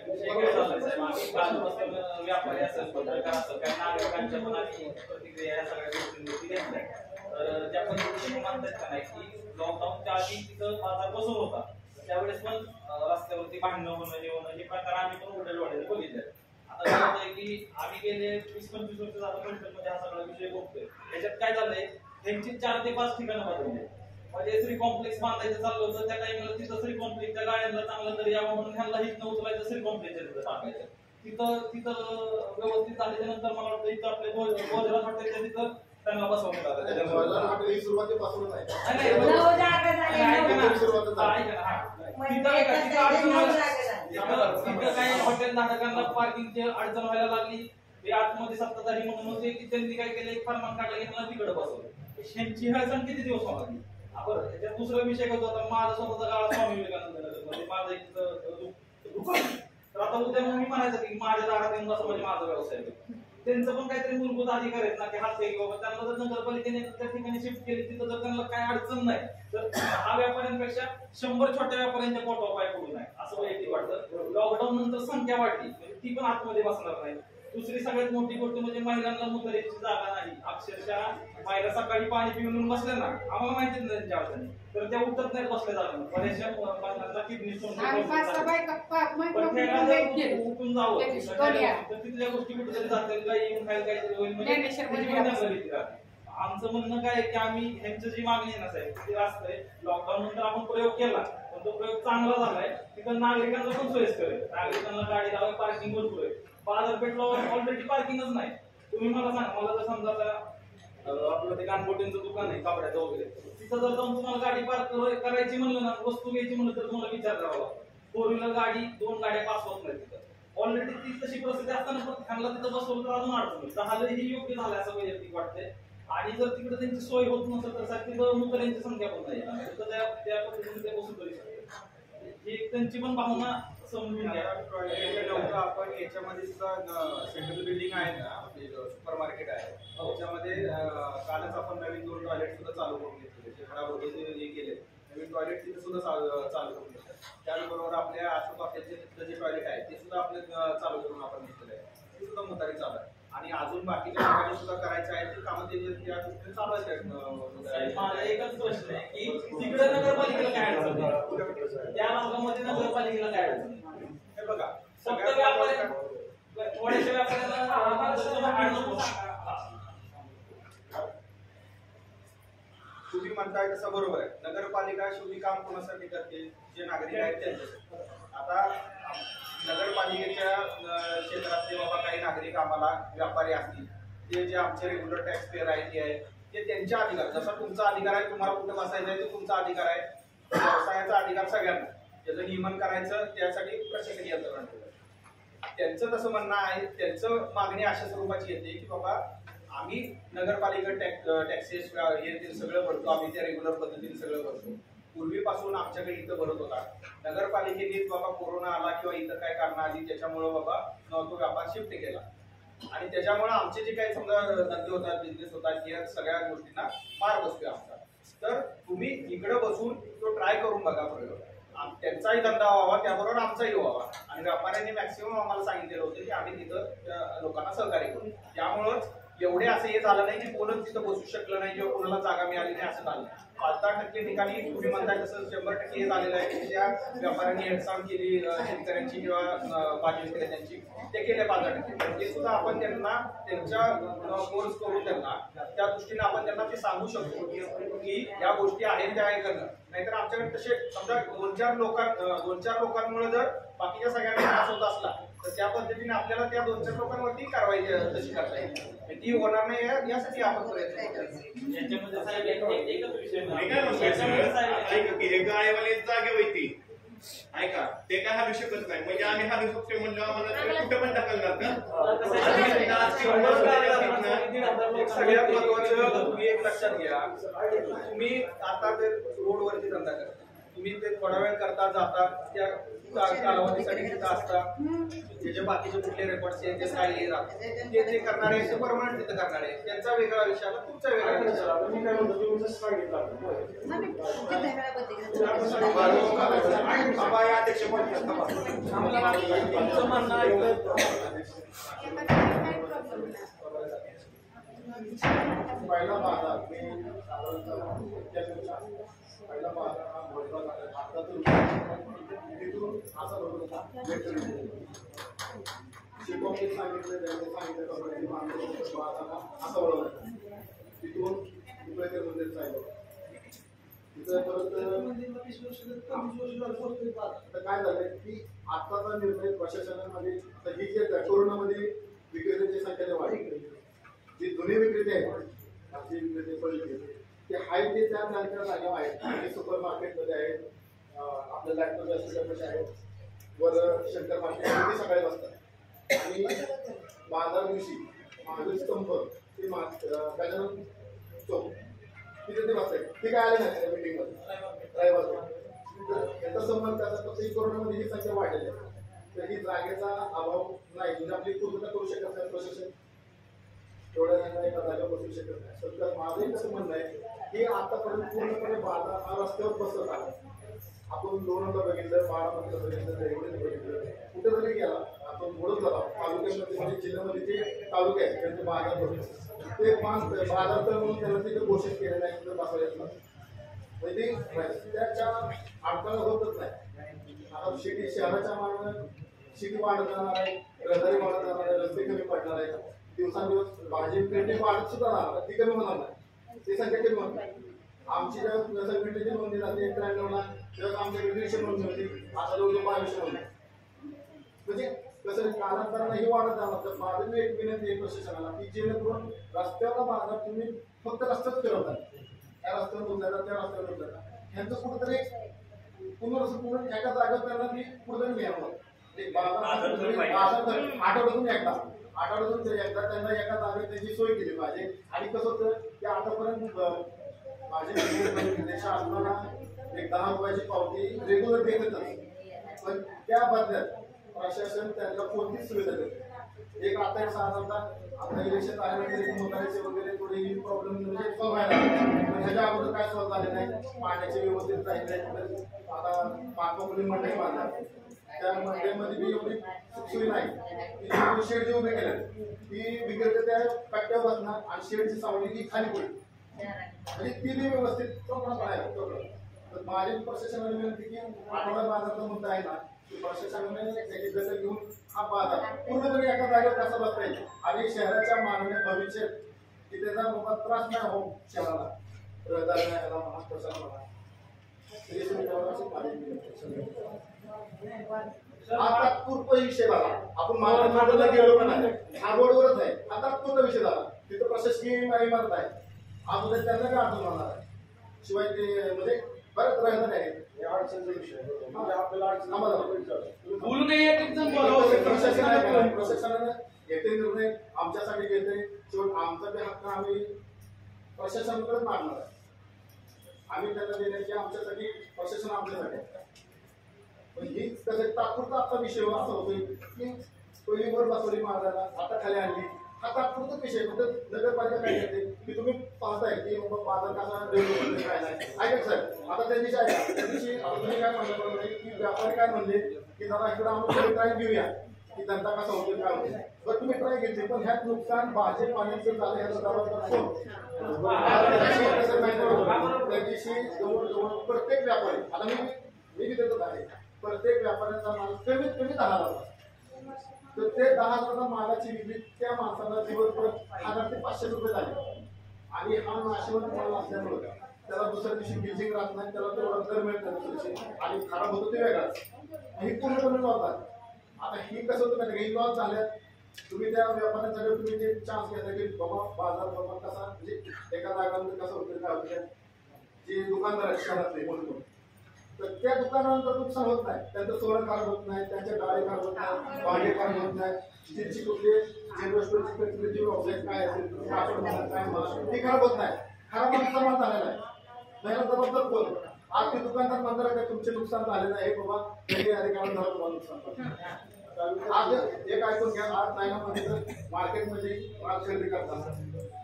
विषय काय झालाय साहेब, आम्ही कालपासून व्यापारी असेल, पत्रकार असेल, काही नागरिकांच्या पण आम्ही प्रतिक्रिया या सगळ्या गोष्टींवरती घेतल्या. तर त्या पद्धतीने म्हणतात का नाही की लॉकडाऊनच्या आधी तिथं बाजार बसवला होता, त्यावेळेस पण रस्त्यावरती भांडणं होणं हे होणं हे प्रकार आम्ही पण उघड डोळ्याने बघितले. आता काय होतंय की आम्ही गेले 20-25 वर्ष झालं मध्ये हा सगळा विषय बघतोय. त्याच्यात काय झालंय, त्यांची 4 ते 5 ठिकाणं बदलली. म्हणजे श्री कॉम्प्लेक्स बांधायचं चाललं होतं, त्या टाइमला तिथं श्री कॉम्प्लेक्सच्या गाड्यांना चांगलं तरी यावं म्हणून ह्यांना हित उचलायचं, श्री कॉम्प्लेक्सच्या तिथं टाकायचं. तिथं व्यवस्थित झाल्याच्या नंतर मला वाटतं इथं आपले गोजराज हॉटेलच्या तिथं त्यांना बसवण्यात आलं.
सुरुवातीपासूनच आहे.
तिथं काही हॉटेल धारकांना पार्किंगची अडचण व्हायला लागली. ते आतमध्ये सत्ताधारी म्हणून होते की त्यांनी काय केलं, एक फरमान काढलं की मला तिकडे बसवलं. ह्यांची अडचण किती दिवस होणार. बरं, त्याच्यात दुसरा विषय काय होता, माझा स्वतःचा गाळा स्वामी विवेकानंद नगर माझं एक दुकान. तर आता उद्या मी म्हणायचं की माझ्या दारात येऊन बसा म्हणजे माझा व्यवसाय. त्यांचं पण काहीतरी मूलभूत अधिकार आहेत ना की हात की बाबा त्यांना जर नगरपालिकेने त्या ठिकाणी शिफ्ट केली, तिथं जर त्यांना काय अडचण नाही तर हा व्यापाऱ्यांपेक्षा 100 छोट्या व्यापाऱ्यांच्या पोटावर पाय पडू नये असं वैयक्तिक वाटतं. लॉकडाऊन नंतर संख्या वाढली, ती पण आतमध्ये बसणार नाही. दुसरी सगळ्यात मोठी गोष्ट म्हणजे महिलांना मुतरेची जागा नाही. अक्षरशः महिला सकाळी पाणी पिऊन बसल्या ना, आम्हाला माहितीच नाही त्यांच्या अडचणी, तर त्या उठत नाही बसल्या जागा. बऱ्याचशा महिलांना किडनी स्टोन उठून जावं तर तिथल्या गोष्टी कुठेतरी जातील, काही येऊन खायला काहीतरी होईल म्हणजे आमचं म्हणणं काय की आम्ही ह्यांची जी मागणी आहे ना साहेब ती असतंय. लॉकडाऊन नंतर आपण प्रयोग केला पण तो प्रयोग चांगला झालाय. तिथं नागरिकांना पण सोयीस्कर आहे, नागरिकांना गाडी लावायला पार्किंग भरपूर आहे. बाजारपेठला ऑलरेडी पार्किंगच नाही. तुम्ही मला सांगा, मला जर समजा आपलं ते कानकोटींचं दुकान आहे कपड्याचं वगैरे, तिथं जर जाऊन तुम्हाला गाडी पार्क करायची म्हणलं ना, वस्तू घ्यायची म्हणलं तर तुम्हाला विचार करावा लागतो. 4 व्हीलर गाडी 2 गाड्या पास होत नाही तिथं. ऑलरेडी ती तशी परिस्थिती असताना पण त्यांना तिथं बसवलं तर अजून अडचण. झालं हे योग्य झालं असं वैयक्तिक वाटतंय. आणि जर तिकडे त्यांची सोय होत नसेल तर तिथं मुकल्यांची संख्या पण नाही, तर त्या पद्धतीने ते बसू तरी शकते. ही त्यांची पण भावना समजून घ्या.
आपण याच्यामध्ये सुद्धा सेंट्रल बिल्डिंग आहे ना, आपली सुपर मार्केट आहे, त्याच्यामध्ये कालच आपण नवीन 2 टॉयलेट सुद्धा चालू करून घेतले. जे खराब होते हे केले, नवीन टॉयलेट तिथे सुद्धा चालू करून घेतले. त्याचबरोबर आपल्या आसपासचे तिथलं जे टॉयलेट आहे ते सुद्धा आपले चालू करून आपण घेतलेलं आहे, ते सुद्धा मुतारी चालू आहे. आणि अजून बाकीच्या ठिकाणी सुद्धा करायचं आहे, ते कामं त्या दृष्टीने चालू आहेत.
माझा एकच प्रश्न आहे की तिकडे नगरपालिकेला काय अडचण आहे, त्या भागामध्ये नगरपालिकेला काय अडचण आहे.
हे बघा,
फक्त व्यापारी थोड्याशा व्यापाऱ्यांना
तुम्ही म्हणताय तसं बरोबर आहे. नगरपालिका शेवटी काम कोणासाठी करते, जे नागरिक आहेत त्यांच्यासाठी. आता नगरपालिकेच्या क्षेत्रातले बाबा काही नागरिक आम्हाला व्यापारी असतील, ते जे आमचे रेग्युलर टॅक्स पेअर आहेत ते आहे, ते त्यांच्या अधिकार, जसा तुमचा अधिकार आहे तुम्हाला कुठं बसायचं आहे ते तुमचा अधिकार आहे. व्यवसायाचा अधिकार सगळ्यांना, त्याचं नियमन करायचं त्यासाठी प्रशासकीय यंत्रणा ठेवलं. त्यांचं तसं म्हणणं आहे, त्यांचं मागणी अशा स्वरूपाची येते की बाबा आम्ही नगरपालिका टॅक्सेस हे ते सगळं भरतो, आम्ही त्या रेग्युलर पद्धतीने सगळं भरतो. पूर्वीपासून आमच्याकडे इथं भरत होता. नगरपालिकेने बाबा कोरोना आला किंवा इतर काय कारण आली त्याच्यामुळं बाबा तो व्यापार शिफ्ट केला आणि त्याच्यामुळे आमचे जे काही समजा धंदे होतात, बिझनेस होतात, या सगळ्या गोष्टींना मार बसतोय आमचा. तर तुम्ही इकडे बसून तो ट्राय करून बघा प्रयोग. त्यांचाही धंदा व्हावा त्याबरोबर आमचाही व्हावा. आणि व्यापाऱ्यांनी मॅक्सिमम आम्हाला सांगितलेलं होतं की आम्ही तिथं लोकांना सहकार्य करू. त्यामुळंच एवढे असं हे झालं नाही की कोणच तिथं बसू शकलं नाही किंवा कोणाला जागा मिळाली नाही असं झालं. 5-10% ठिकाणी तुम्ही म्हणताय तसं 100% हे झालेलं आहे की ज्या व्यापाऱ्यांनी हेडसावण केली शेतकऱ्यांची किंवा भाजी विक्रेत्यांची, ते केले 5-10%. ते सुद्धा आपण त्यांना त्यांच्या कोर्स करून त्यांना त्या दृष्टीने आपण त्यांना ते सांगू शकतो की या गोष्टी आहेत त्या करणं. नाहीतर आमच्याकडे तसे समजा 2-4 लोकांमुळे जर बाकीच्या सगळ्यांना त्रास होत असला तर त्या पद्धतीने आपल्याला त्या 2-4 लोकांवरती कारवाई तशी करता येईल. ती होणार नाही यासाठी आपण प्रयत्न करतो.
याच्यामध्ये साहेब एकच विषय
गाळेवाले जागे होती ऐका, ते काय हालू शकत नाही. म्हणजे आम्ही हालू शकतो म्हणलं आम्हाला कुठे पण ढकलणार का?
सगळ्यात महत्वाचं तुम्ही एक लक्षात घ्या, तुम्ही आता रोडवरती धंदा करता, तुम्ही ते थोडा वेळ करता जाता त्या कालावधीसाठी तिथं असता जे बाकीचे कुठले रेकॉर्ड चेंजेस काय ते करणारे ते परमनंट तिथं करणारे त्यांचा वेगळा विषय आला तुमचा वेगळा विषय आला.
मी काय म्हणतो तुम्ही जसं सांगितलं
तुमचं म्हणणं ऐकलं
पहिला बाजार मी साधारणतः पहिला बाजार हा भोजनाचा आता तिथून असा होता शिकवणी सांगितलं त्यांनी सांगितलं बाजार असा ओळखला तिथून इकडे मंदिर चाललं तिथं परत काय झालं की आत्ताचा निर्णय प्रशासनामध्ये ही जे कोरोनामध्ये विक्रेत्यांची संख्या वाढली जे जुने विक्रेते आहेत आमचे विक्रेते पहिले ते आहे ते त्या जागा आहेत सुपर मार्केटमध्ये आहेत आपल्या लॅपटॉप असल्यामध्ये आहेत वर शंकर मार्केट सकाळी बसतात आणि बाजार दिवशी महावीर स्तंभ ते गजानन चौक तिथे ते बसतात ते काय आले नाही त्या मिटिंगमध्ये रविवार याचा संबंध त्याचा फक्त कोरोनामध्ये ही संख्या वाढलेली आहे तर ही जागेचा अभाव नाही म्हणजे आपली पूर्तता करू शकत नाही प्रशासन एवढ्या जणांना एका जागा बसू शकत नाही. तर माझंही कसं म्हणणं आहे की आतापर्यंत पूर्णपणे बाजार हा रस्त्यावर बसत आला. आपण लोणंदला बघितलं, बारामतीला बघितलं, रेल्वेने बघितलं, कुठे जरी गेला आपण बोलत झाला तालुक्यामध्ये म्हणजे जिल्ह्यामध्ये जे तालुके आहेत त्यांचे बाजार बसतो ते बाजार तर म्हणून त्याला तिथे घोषित केले नाही तिथे बसवायचं म्हणजे रस्त्याच्या अडथळा होतच नाही. आता सिटी शहराच्या मानानं सिटी वाढत जाणार आहे, रहदारी वाढत जाणार आहे, रस्ते कमी पडणार आहे, दिवसांदिवस भाजी पेटी वाढत सुद्धा राहणार ती कमी होणार नाही, ती संख्या कमी होत नाही. आमची जेव्हा पेटीची नोंदणी झाली 93ला तेव्हा आमच्याकडे 100 नोंदणी होती, आता जवळजवळ 2200 नोंदणी म्हणजे कसं कालांतरानं ही वाढत जाणार. तर माझी एक विनंती आहे प्रशासनाला की जेणेकरून रस्त्याला बाजार तुम्ही फक्त रस्त्यात फिरवता त्या रस्त्यावर उतरता त्या रस्त्यावर उतरता ह्यांचं कुठेतरी पूर्ण एका जागेवर त्यांना ती कुठेतरी घ्यावं आठवड्यातून एकदा त्यांना एका जागेत त्याची सोय केली पाहिजे. आणि कसं होतं की आतापर्यंत माझे देश असताना एक 10 रुपयाची पावती रेग्युलर देतच पण त्या बदल्यात प्रशासन त्यांना कोणतीच सुविधा देते. एक आता साधारणतः आता इलेक्शन आल्यानंतर मोटारीचे वगैरे थोडे प्रॉब्लेम म्हणजे सॉल्व्ह व्हायला पण ह्याच्या अगोदर काय सॉल्व्ह झाले नाही. पाण्याचे व्यवस्थित राहिले नाही. आता महात्मा फुले मंडई बांधणार त्या मंडईमध्ये बी एवढी सुखसोयी नाही. शेड जे उभे केले ती विक्रेते त्या कट्ट्यावर बसणार आणि शेडची सावली ती खाली पडली म्हणजे ती बी व्यवस्थित आहे. तर माझी प्रशासनाने विनंती की आठवडा बाजाराचा मुद्दा आहे ना प्रशासनाने त्याची दखल घेऊन हा बाजार पूर्णपणे एका जागेवर कसा बसता येईल आणि शहराच्या मानवी भविष्यात की त्याचा मोठा त्रास नाही हो शहराला रहदारी नाही याला म्हणा प्रशासनाला हा तात्पुरता विषय झाला. आपण महाराष्ट्राला गेलो का नाही हा रोडवरच आहे. हा तात्पुरता विषय झाला. तिथं प्रशासकीय इमारत आहे अगोदर त्यांना काय अडचण होणार आहे. शिवाय ते म्हणजे बरेच रहदारी आहे अडचणचा विषय प्रशासनाने घेते निर्णय आमच्यासाठी घेते शेवट आमचा बी हक्क आम्ही प्रशासनाकडे मागणार आहे. आम्ही त्यांना देण्याची आमच्यासाठी प्रशासन आमच्यासाठी पण ही कसं तात्पुरता आता विषय असा होतोय की पहिली वर बसवली महाराजांना आता खाली आणली हा तात्पुरता विषय म्हणजे नगरपालिका काय करते की तुम्ही पाहताय की बाजार कसा डेव्हलप काय नाही ऐका सर आता त्या दिवशी ऐका त्या दिवशी तुम्ही काय म्हणलं की व्यापारी काय म्हणले की जरा इकडे आम्ही ट्राय घेऊया की धंदा कसा होतो काय होतो बरं तुम्ही ट्राय घेतली पण ह्यात नुकसान भाजी पाण्याचं झालं ह्याचा जबाबदार कोण त्या दिवशी जवळजवळ प्रत्येक व्यापारी आता मी देतच आहे प्रत्येक व्यापाऱ्याचा माल कमीत कमी 10,000 तर ते 10,000 मालाची विक्री त्या माणसाला दिवसभर 1000 ते 500 रुपये झाले आणि हा नाशवंत माल असल्यामुळे त्याला दुसऱ्या दिवशी बिजिंग राहत नाही त्याला तेवढा दर मिळत नाही दुसऱ्या दिवशी आणि खराब होतो ते वेगळाच ही पूर्णपणे लॉस. आता ही कसं होतं माहिती ही लॉस झाल्या तुम्ही त्या व्यापाऱ्यांसाठी तुम्ही जे चान्स घेता की बाबा बाजार बाबा कसा म्हणजे एका जागामध्ये कसं होतं काय होतं जे दुकानदार आहेत शहरातले म्हणून तर त्या दुकानानंतर नुकसान होत नाही त्यांचं सोनं खराब होत नाही त्यांच्या गाडी खराब होत नाही भांडे खराब होत नाही ज्यांची कुठले जनरल जी व्यवसाय काय असेल कापड म्हणा काय म्हणा ती खराब होत नाही खराब माणूस समाज झालेला आहे महिला जबाबदार कोण आज ते दुकानदार म्हणतात का तुमचे नुकसान झाले नाही बाबा काही अधिकाऱ्यांना तुम्हाला नुकसान झालं. आज एक ऐकून घ्या, आज नायनामध्ये मार्केटमध्ये माल खरेदी करतात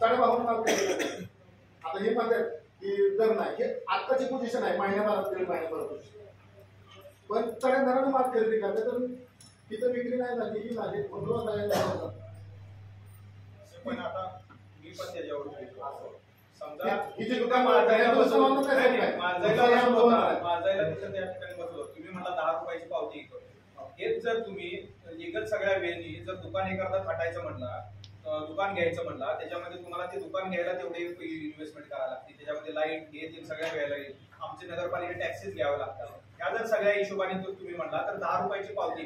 चढभावानं माल खरेदी करतात. आता हे म्हणतात की दर नाही, हे आत्ताची पोझिशन आहे महिन्याभरात दीड महिन्याभरात, पण चढ्या दरानं माल खरेदी करतात तर तिथं विक्री नाही झाली ही झाली म्हणून.
पण आता मी पण त्याच्यावर समजा
हिचे दुकान माझायला
तिथं त्या ठिकाणी बसलो, तुम्ही म्हणला 10 रुपयाची पावती करू. हेच जर तुम्ही लीगल सगळ्या वेळी जर दुकान एखादा थाटायचं म्हणला, दुकान घ्यायचं म्हणला, त्याच्यामध्ये तुम्हाला ते दुकान घ्यायला तेवढे इन्व्हेस्टमेंट करावं लागते, त्याच्यामध्ये लाईट हे सगळ्या वेळेला येईल, आमचे नगरपालिका टॅक्सेस घ्यावे लागतात. या जर सगळ्या हिशोबाने तुम्ही म्हणला तर 10 रुपयाची पावती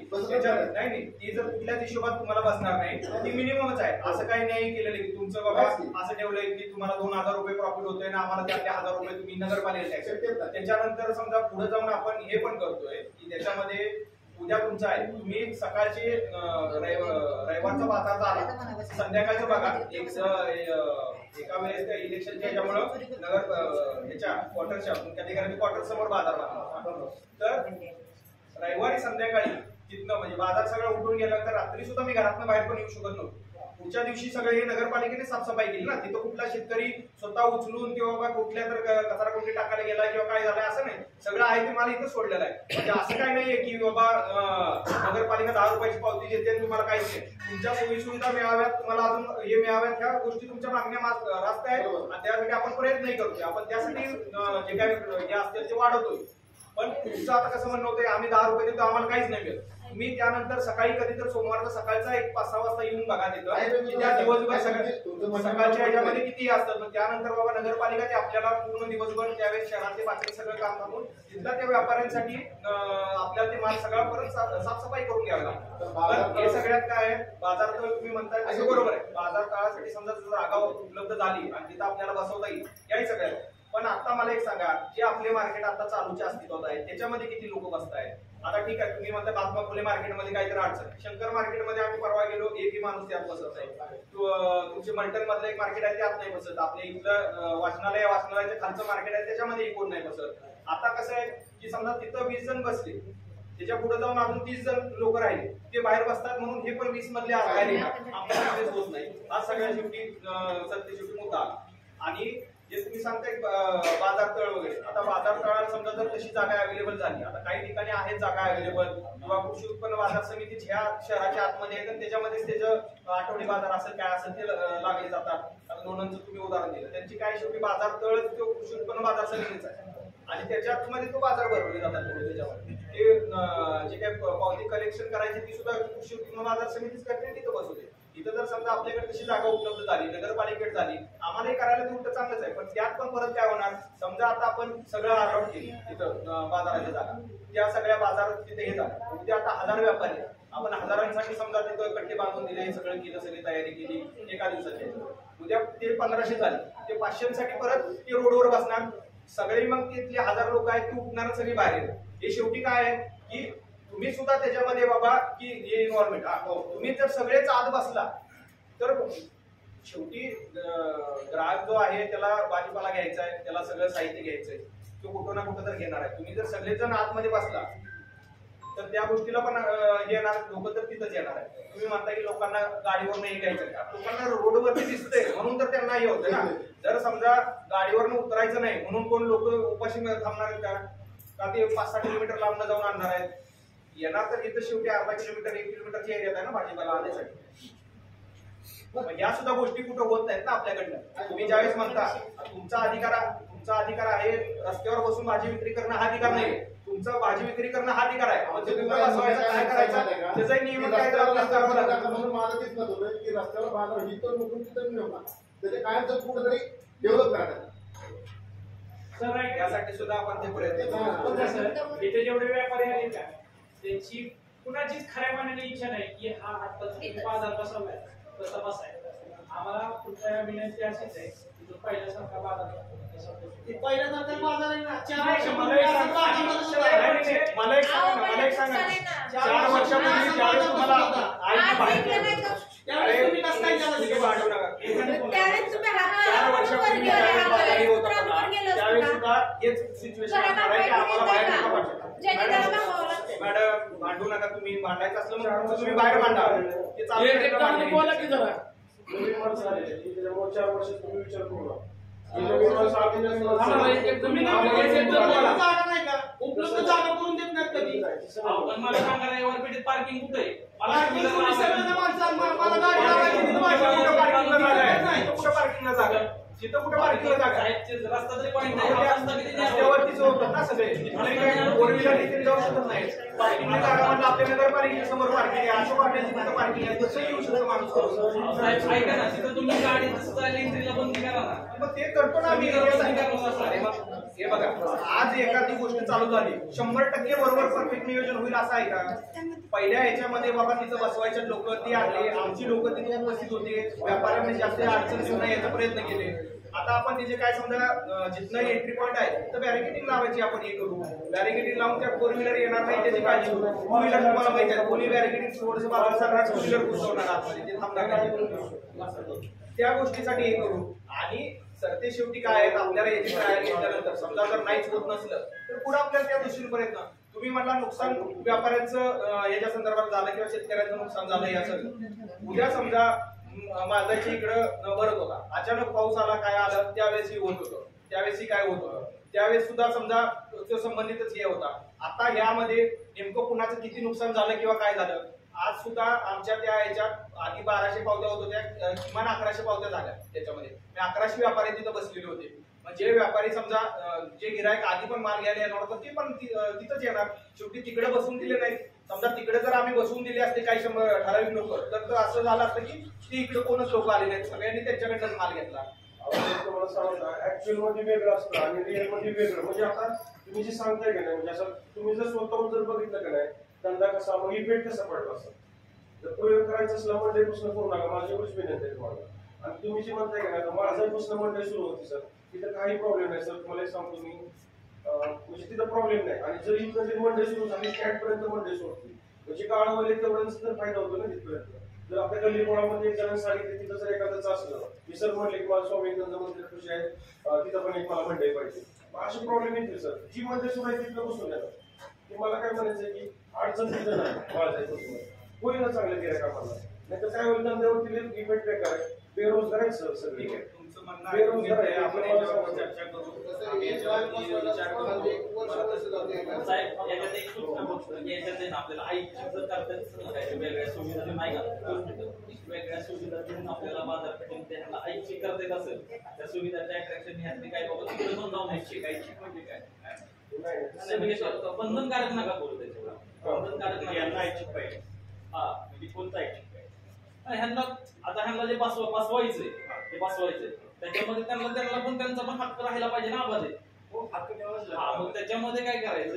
नाही ती जर कुठल्याच हिशोबात तुम्हाला बसणार नाही, ती मिनिममच आहे. असं काही नाही केलेलं की तुमचं बाबा असं ठेवलंय की तुम्हाला 2000 रुपये प्रॉफिट होतोय ना आम्हाला त्यातले 1000 रुपये तुम्ही नगरपालिका टॅक्स. त्याच्यानंतर समजा पुढे जाऊन आपण हे पण करतोय की त्याच्यामध्ये उद्या तुमचं आहे, तुम्ही सकाळची रविवारचा बाजार झाला, संध्याकाळचं बघा एका वेळेस त्या इलेक्शनच्या ह्याच्यामुळं नगर ह्याच्या क्वार्टरच्या त्या ठिकाणी क्वार्टर समोर बाजार लागला, तर रविवारी संध्याकाळी तिथनं म्हणजे बाजार सगळं उठून गेल्यानंतर रात्री सुद्धा मी घरातनं बाहेर पण येऊ शकत नव्हतो. पुढच्या दिवशी सगळे हे नगरपालिकेने साफसफाई केली ना, तिथं कुठला शेतकरी स्वतः उचलून किंवा कुठल्या तर कचरा कुठे टाकायला गेला किंवा काय झालं असं नाही, सगळं आहे ते मला इथं सोडलेलं आहे. म्हणजे असं काय नाहीये की बाबा नगरपालिका 10 रुपयाची पावती देते आणि तुम्हाला काहीच नाही, तुमच्या सोयी सुविधा मिळाव्यात, तुम्हाला अजून हे मिळाव्यात, ह्या गोष्टी तुमच्या मागण्या रास्त आहेत आणि त्यासाठी आपण प्रयत्नही करतोय. आपण त्यासाठी जे काय हे असतील ते वाढवतोय. पण तुमचं आता कसं म्हणणं होतं आम्ही 10 रुपये देतो आम्हाला काहीच नाही मिळत. मी त्यानंतर सकाळी कधी तर सोमवारचा सकाळचा 5-6 वाजता येऊन बघा तिथं त्या दिवसभर सकाळच्या ह्याच्यामध्ये किती असतात, त्यानंतर बाबा नगरपालिका ते आपल्याला पूर्ण दिवसभर त्यावेळेस शहरातले बाकी सगळं काम करून तिथल्या त्या व्यापाऱ्यांसाठी आपल्याला ते माल सगळा परत साफसफाई करून घ्यावी लागते. हे सगळ्यात काय आहे, बाजार तळ तुम्ही म्हणताय असं बरोबर आहे, बाजार तळासाठी समजा जागा उपलब्ध झाली आणि तिथं आपल्याला बसवता येईल याही सगळ्यात. पण आता मला एक सांगा, जे आपले मार्केट आता चालूच्या अस्तित्वात आहे त्याच्यामध्ये किती लोक बसतायत? आता ठीक आहे तुम्ही म्हणता महात्मा फुले मार्केटमध्ये काहीतरी अडचण, शंकर मार्केटमध्ये आम्ही परवा गेलो एकही माणूस त्यात बसत नाही, तुमचे मल्टन मधलं एक मार्केट आहे त्यात नाही बसत, आपल्या इथलं वाचनालयाच्या खालचं मार्केट आहे त्याच्यामध्ये कोण नाही बसत. आता कसं आहे की समजा तिथं 20 जण बसले, त्याच्या पुढे जाऊन अजून 30 जण लोक राहिले, ते बाहेर बसतात म्हणून हे पण 20 मधले आपल्याला होत नाही. हा सगळ्या शेवटी शेवटी मुद्दा. आणि जे तुम्ही सांगताय बाजार तळ वगैरे, आता बाजार तळाला समजा जर तशी जागा अवेलेबल झाली, आता काही ठिकाणी आहेत जागा अवेलेबल किंवा कृषी उत्पन्न बाजार समिती ह्या शहराच्या आतमध्ये आहेत आणि त्याच्यामध्येच त्याचं आठवडी बाजार असेल काय असेल ते लागले जातात. आता नोंदांचं तुम्ही उदाहरण दिलं, त्यांची काय शेवटी बाजार तळ तो कृषी उत्पन्न बाजार समितीचा आहे आणि त्याच्यामध्ये तो बाजार भरवले जातात. त्याच्यामध्ये ते जे काही पावती कलेक्शन करायची ती सुद्धा कृषी उत्पन्न बाजार समितीच करते, तिथं बसवते. इथं जर समजा आपल्याकडे तशी जागा उपलब्ध झाली, नगरपालिकेत झाली, आम्हालाही करायला ते उलट चांगलंच आहे. पण त्यात पण परत काय होणार, समजा आता आपण सगळं अलॉट केली तिथं बाजाराच्या जागा, त्या सगळ्या बाजारात तिथे हे झालं, उद्या आता 1000 व्यापारी आपण हजारांसाठी समजा तिथं कट्टे बांधून दिले, सगळं केलं, सगळी तयारी केली एका दिवसाची, उद्या ते 1500 झाले, ते 500साठी परत ते रोडवर बसणार सगळे, मग तिथले 1000 लोक आहेत ते उठणार सगळी बाहेर. हे शेवटी काय आहे की तुम्ही सुद्धा त्याच्यामध्ये बाबा की हे इन्व्हॉल्वमेंट, तुम्ही जर सगळेच आत बसला तर शेवटी ग्राहक जो आहे त्याला भाजीपाला घ्यायचा आहे, त्याला सगळं साहित्य घ्यायचंय, तो कुठं ना कुठं तर घेणार आहे. तुम्ही जर सगळेच जण आतमध्ये बसला तर त्या गोष्टीला पण येणार लोक तर तिथंच येणार आहे. तुम्ही म्हणता की लोकांना गाडीवर नाही घ्यायचं, लोकांना रोडवरती दिसतंय म्हणून तर त्यांना हे होतं ना. जर समजा गाडीवरनं उतरायचं नाही म्हणून कोण लोक उपाशी थांबणार आहेत का ते 5-6 किलोमीटर लांब जाऊन आणणार आहेत? येणार तर इथं शेवटी अर्धा किलोमीटर 1 किलोमीटरच्या एरियात आहे ना भाजीपाला आणण्यासाठी. या सुद्धा गोष्टी कुठं होत नाहीत ना आपल्याकडनं. तुम्ही ज्यावेळेस म्हणता तुमचा अधिकार आहे रस्त्यावर बसून भाजी विक्री करणं, हा अधिकार नाही. तुमचा भाजी विक्री करणं हा अधिकार आहे, काय करायचं त्याचा नियम काय
म्हणून माझं तेच मत होतं की रस्त्यावर बाजार ही तर नको तिथं मिळवणार, त्याचे कायमचं कुठेतरी डेव्हलप करायचं.
यासाठी सुद्धा आपण ते प्रयत्न
इथे जेवढे व्यापारी आहेत का त्यांची कुणाचीच खऱ्या मानाने इच्छा नाही की हा बाजार कसा कसा बसायचा. आम्हाला पुढच्या विनंती अशीच आहे की जो पहिल्यासारखा बाजार
पहिल्यासारखा बाजार आहे ना,
मला एक सांगा 4 वर्षापूर्वी ज्यावेळेस तुम्हाला त्यावेळेस सुद्धा हेच सिच्युएशन असणार आहे की आम्हाला बाहेर नका पाठवा. मॅडम भांडू नका, तुम्ही भांडायचं असलं मग तुम्ही बाहेर भांडा. ते चालू आहे का भांडण?
बोला की जरा
नवीन माणसं आलेली की त्याच्यामुळे 4 वर्ष तुम्ही विचार करू नका. ही नवीन माणसं आम्ही नवीन माणसं
तुम्ही जागा नाही का उपलब्ध जागा करून देत नाहीत कधी.
पण मला सांगा रविवार पेठेत पार्किंग कुठे आहे?
पार्किंग तुम्ही सगळ्यांना माणसं मला गाडी लावायची तिथं
कुठं पार्किंगला जागा आहे?
नाही.
कुठं पार्किंगला जागा आहे? तिथं कुठं पार्किंगला जागा आहे?
साहेबचे रस्ता तरी पॉईंट आहे. हा रस्ता किती न्यावा?
रस्त्यावरतीच होतात ना सगळे. तिथे काही फोर व्हीलर इथे जाऊ शकत नाही. पार्किंगला जागा म्हणजे आपल्या नगरपालिकेच्या समोर पार्किंग आहे, अशोक हॉटेलची तिथं पार्किंग आहे, तसं येऊ शकतो माणूस.
साहेब ऐका ना, तिथं तुम्ही गाडी तसं जायला एंट्रीला बंदी करा ना.
मग ते करतो ना आम्ही. हे बघा, आज एखादी गोष्ट चालू झाली 100% बरोबर परफेक्ट नियोजन होईल असं आहे का? पहिल्या याच्यामध्ये बाबा तिथं बसवायचे लोक ते आले, आमची लोक तिथे उपस्थित होते, व्यापाऱ्यांनी जास्त अडचण देऊ नये याचा प्रयत्न केले. आता आपण तिथे काय समजा जिथनं एंट्री पॉईंट आहे तर बॅरिकेडिंग लावायची आपण हे करू. बॅरिकेडिंग लावून त्या 4 व्हीलर येणार नाही त्याची काळजी घेऊ. 2 व्हीलर तुम्हाला माहिती आहे, कोणी बॅरिकेडिंग थोडंसं बाजूला सरणार, 2 व्हीलर घुसवणार आतमध्ये, ते थांबणार नाही. त्या गोष्टीसाठी हे करू. आणि सरते शेवटी काय आहेत, आपल्याला याची ट्रायल घेतल्यानंतर समजा जर नाहीच होत नसलं तर पुढे आपल्याला त्या दृष्टीने प्रयत्न. तुम्ही म्हटला नुकसान व्यापाऱ्यांचं याच्या संदर्भात झालं किंवा शेतकऱ्यांचं नुकसान झालं या सगळं. उद्या समजा माझ्याची इकडं भरत होता, अचानक पाऊस आला, काय आलं, त्यावेळेसही होत होतं, त्यावेळेसही काय होत होतं, त्यावेळेस सुद्धा समजा तो संबंधितच हे होता. आता ह्यामध्ये नेमकं कुणाचं किती नुकसान झालं किंवा काय झालं, आज सुद्धा आमच्या त्या ह्याच्यात आधी 1200 पावत्या होत होत्या, किमान 1100 पावत्या झाल्या. त्याच्यामध्ये 1100 व्यापारी तिथं बसलेले होते. जे व्यापारी समजा जे गिरायक आधी पण माल घ्यायला येणार होतं ते पण तिथंच येणार. शेवटी तिकडे बसून दिले नाही. समजा तिकडे जर आम्ही बसवून दिले असते काही ठराविक लोक तर असं झालं असतं की ती इकडे कोणच लोक आले नाहीत, सगळ्यांनी त्यांच्याकडनं माल घेतला.
तुम्हाला सांगता ऍक्च्युअल मध्ये वेगळं असतं आणि रिअल मध्ये वेगळं. म्हणजे आता तुम्ही जे सांगताय का नाही, म्हणजे असं तुम्ही जर स्वतःहून जर बघितलं का नाही धंदा कसा मग इफेक्ट कसा पडला असं. जर प्रयोग करायचा असला मंडळी प्रश्न करू नका, माझी एवढीच विनंती आहे तुम्हाला. आणि तुम्ही जे म्हणताय का नाही माझा प्रश्न मंडळी सुरू होती सर, तिथं काही प्रॉब्लेम नाही सर, तुम्हाला सांगतो मी. म्हणजे तिथं प्रॉब्लेम नाही. आणि जर इथं जरी मंडळी सुरू झाली कॅटपर्यंत मंडळी सुरू होती म्हणजे काळामध्ये तेवढ्याच तर फायदा होतो ना तिथपर्यंत. जर आपल्या गल्लीपोळामध्ये एक जणांनी सांगितलं तिथं जर एखादंच असलं मी सर म्हणले की मला स्वामी मंदिर खुशी आहे तिथं पण एक मला मंडळी पाहिजे, असे प्रॉब्लेम येतील सर. जी मंडळी सुरू आहे तिथं बसून येतात. की मला काय म्हणायचं की अडचण तिथं नाही बाळासाहेब होईल ना चांगलं गिरायक आम्हाला. नाही तर काय होईल धंद्यावरती इफेक्ट बेकार आहे, बेरोजगार आहेत सर सगळे.
तुमचं म्हणणं बेरोजगार आहे, आपण याच्यावर चर्चा करू.
साहेब याच्यात एक सूचना बघतो, याच्यात आहे ना आपल्याला आईची जर करता वेगळ्या सुविधा नाही का, वेगळ्या सुविधा देऊन आपल्याला बाजारपेठेमध्ये ह्याला आईची करता येत असेल त्या सुविधाच्या अट्रॅक्शन ह्यातली काय बाबा तिकडे पण जाऊन शिकायची म्हणजे काय बंधनकारक नका बोलू त्याच्यावर. बंधनकारक नाही, यांना ऐच्छिक पाहिजे. हा म्हणजे कोणता ऐच्छिक पाहिजे ह्यांना. आता ह्यांना जे बसवायचंय ते बसवायचंय त्याच्यामध्ये त्यांना पण त्यांचा पण हक्क राहायला पाहिजे ना आबादे. मग त्याच्यामध्ये काय करायचं,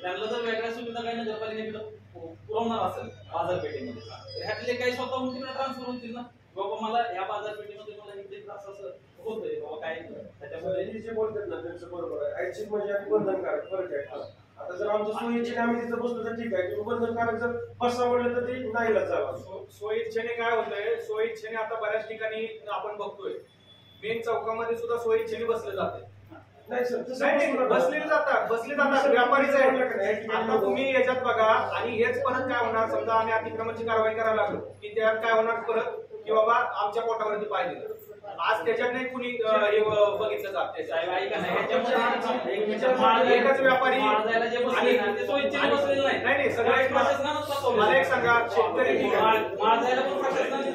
त्यांना जर वेगळ्या सुविधा काही नगरपालिकेने पुरवणार असेल बाजारपेठेमध्ये तर ह्यातले काही स्वतःहून तिकडे ट्रान्सफर होतील ना. बाबा मला या बाजारपेठेमध्ये मला इथे असं होतंय बाबा काय त्याच्यामध्ये
जे बोलतात ना त्यांचं बरोबर आहे. ऐच्छिक म्हणजे आणि बंधनकारक फरक आहे. आता जर आमचं सोयीचे आम्ही तिथं बसलो तर ठीक आहे, तुम्ही बंधनकारक जर बसा म्हणलं तर ते नाहीला जावा.
सोयीच्छेने काय होतंय, सोयीच्छेने आता बऱ्याच ठिकाणी आपण बघतोय मेन चौकामध्ये सुद्धा सोयीच्छेने बसले जाते.
नाही सर
बसले जातात व्यापारीच आहे. आता तुम्ही याच्यात बघा आणि हेच परत काय होणार, समजा आम्ही अतिक्रमणाची कारवाई करायला लागलो की त्यात काय होणार परत की बाबा आमच्या पोटावरती पाहिजे. आज त्याच्यात नाही कुणी बघितलं जात. एकच व्यापारी नाही सगळे. मला एक सांगा, शेतकरी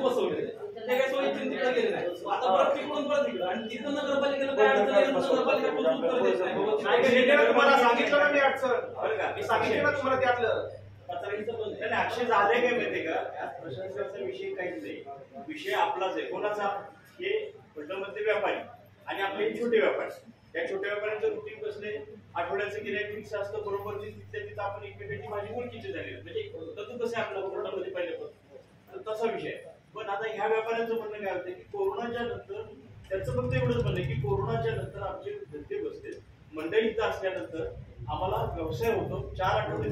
बसवले ते काय सोयी चिंतित गेले नाही. आता परत तिकडून परत तिकडं आणि तिथं नगरपालिकेला काय अडचण आहे नगरपालिका उत्तर देत नाही.
तुम्हाला सांगितलं ना मी अडचण, मी सांगितलं ना तुम्हाला त्यातलं.
अक्षय झालंय काय माहितीये का, प्रशासनाचा विषय काहीच नाही, विषय आपलाच आहे. कोणाचा, हे मंडळमधले व्यापारी आणि आपले छोटे व्यापारी. या छोट्या व्यापाऱ्यांचं रुटीन कसले आठवड्याचं गिरायक फिक्स असतं, बरोबर तिथं आपण एकमेकांची माझी ओळखीची झाली म्हणजे तसं कसं आपलं कोरोनामध्ये पहिल्यापासून तसा विषय. पण आता ह्या व्यापाऱ्यांचं म्हणणं काय होतं की कोरोनाच्या नंतर त्यांचं फक्त एवढंच म्हणणं आहे की कोरोनाच्या नंतर आमचे धंदे बसते, मंडळी इथं असल्यानंतर आम्हाला व्यवसाय होतो. 4 आठवडे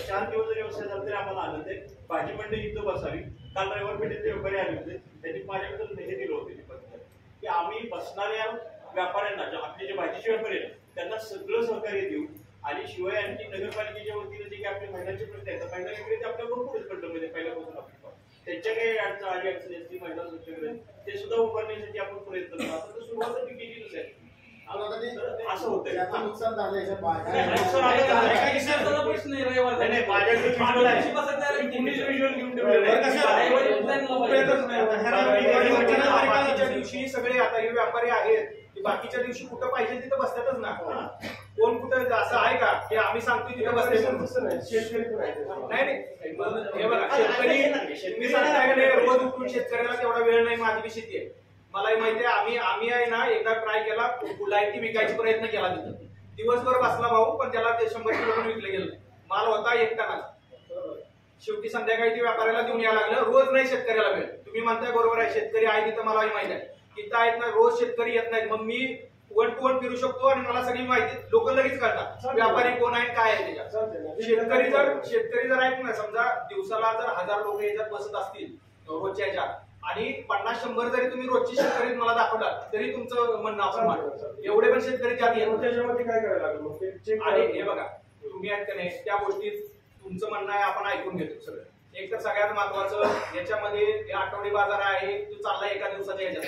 4 दिवस जरी व्यवसाय झाला तरी आम्हाला आनंद आहे. भाजी मंडई इथं बसावी. काल रविवार पेठेतले व्यापारी आले होते, त्यांनी माझ्याबद्दल हे दिलं होते की आम्ही बसणाऱ्या व्यापाऱ्यांना, आपले जे भाजीचे व्यापारी आहेत त्यांना सगळं सहकार्य देऊ आणि शिवाय आणखी नगरपालिकेच्या वतीने जे काही आपले महिलांचे प्रश्न आहेत महिला विक्रेते आपल्या भरपूरच पडलं पहिल्यापासून आपल्या त्यांच्या काही अडचणी असतील महिला स्वच्छग्रह ते सुद्धा उभारण्यासाठी आपण प्रयत्न करतो आता तर सुरुवात केलीच आहे असं होतं
त्याचं नुकसान झालं याच्या
बाकीच्या दिवशी सगळे आता हे व्यापारी आहेत बाकीच्या दिवशी कुठं पाहिजे तिथं बसतातच ना कोण कुठं असं आहे का की आम्ही सांगतो तिथं बसते
शेतकरी पण आहे
नाही हे बघा शेतकरी मी सांगताय रोज उठून शेतकऱ्याला तेवढा वेळ नाही माझी बी शेती आहे मलाही माहिती आहे आम्ही आहे ना एकदा ट्राय केला लाईटी विकायचा प्रयत्न केला तिथं दिवसभर बसला भाऊ पण त्याला ते 100 किलो पण विकलं गेलं माल होता 1 टनाचा शेवटी संध्याकाळी ते व्यापाऱ्याला देऊन यायला लागलं रोज नाही शेतकऱ्याला वेळ तुम्ही म्हणताय बरोबर आहे शेतकरी आहे तिथं मलाही माहिती आहे तिथं आहेत ना रोज शेतकरी येत नाहीत मग मी 1 to 1 फिरू शकतो आणि मला सगळी माहिती लोक लगेच कळतात व्यापारी कोण आहे काय आहे त्याच्यात शेतकरी जर आहेत ना समजा दिवसाला जर 1000 लोक याच्यात बसत असतील रोजच्या ह्याच्यात आणि 50-100 जरी तुम्ही रोजची शेतकरी मला दाखवला तरी तुमचं म्हणणं आपण मानतो एवढे पण शेतकरी जाती आहेत
त्याच्यामध्ये काय करायला लागेल
आणि हे बघा तुम्ही आहेत का नाही त्या गोष्टीत तुमचं म्हणणं आहे आपण ऐकून घेतो सगळं एक तर सगळ्यात महत्वाचं याच्यामध्ये आठवडी बाजार आहे तो चालला एका दिवसाच्या याच्यात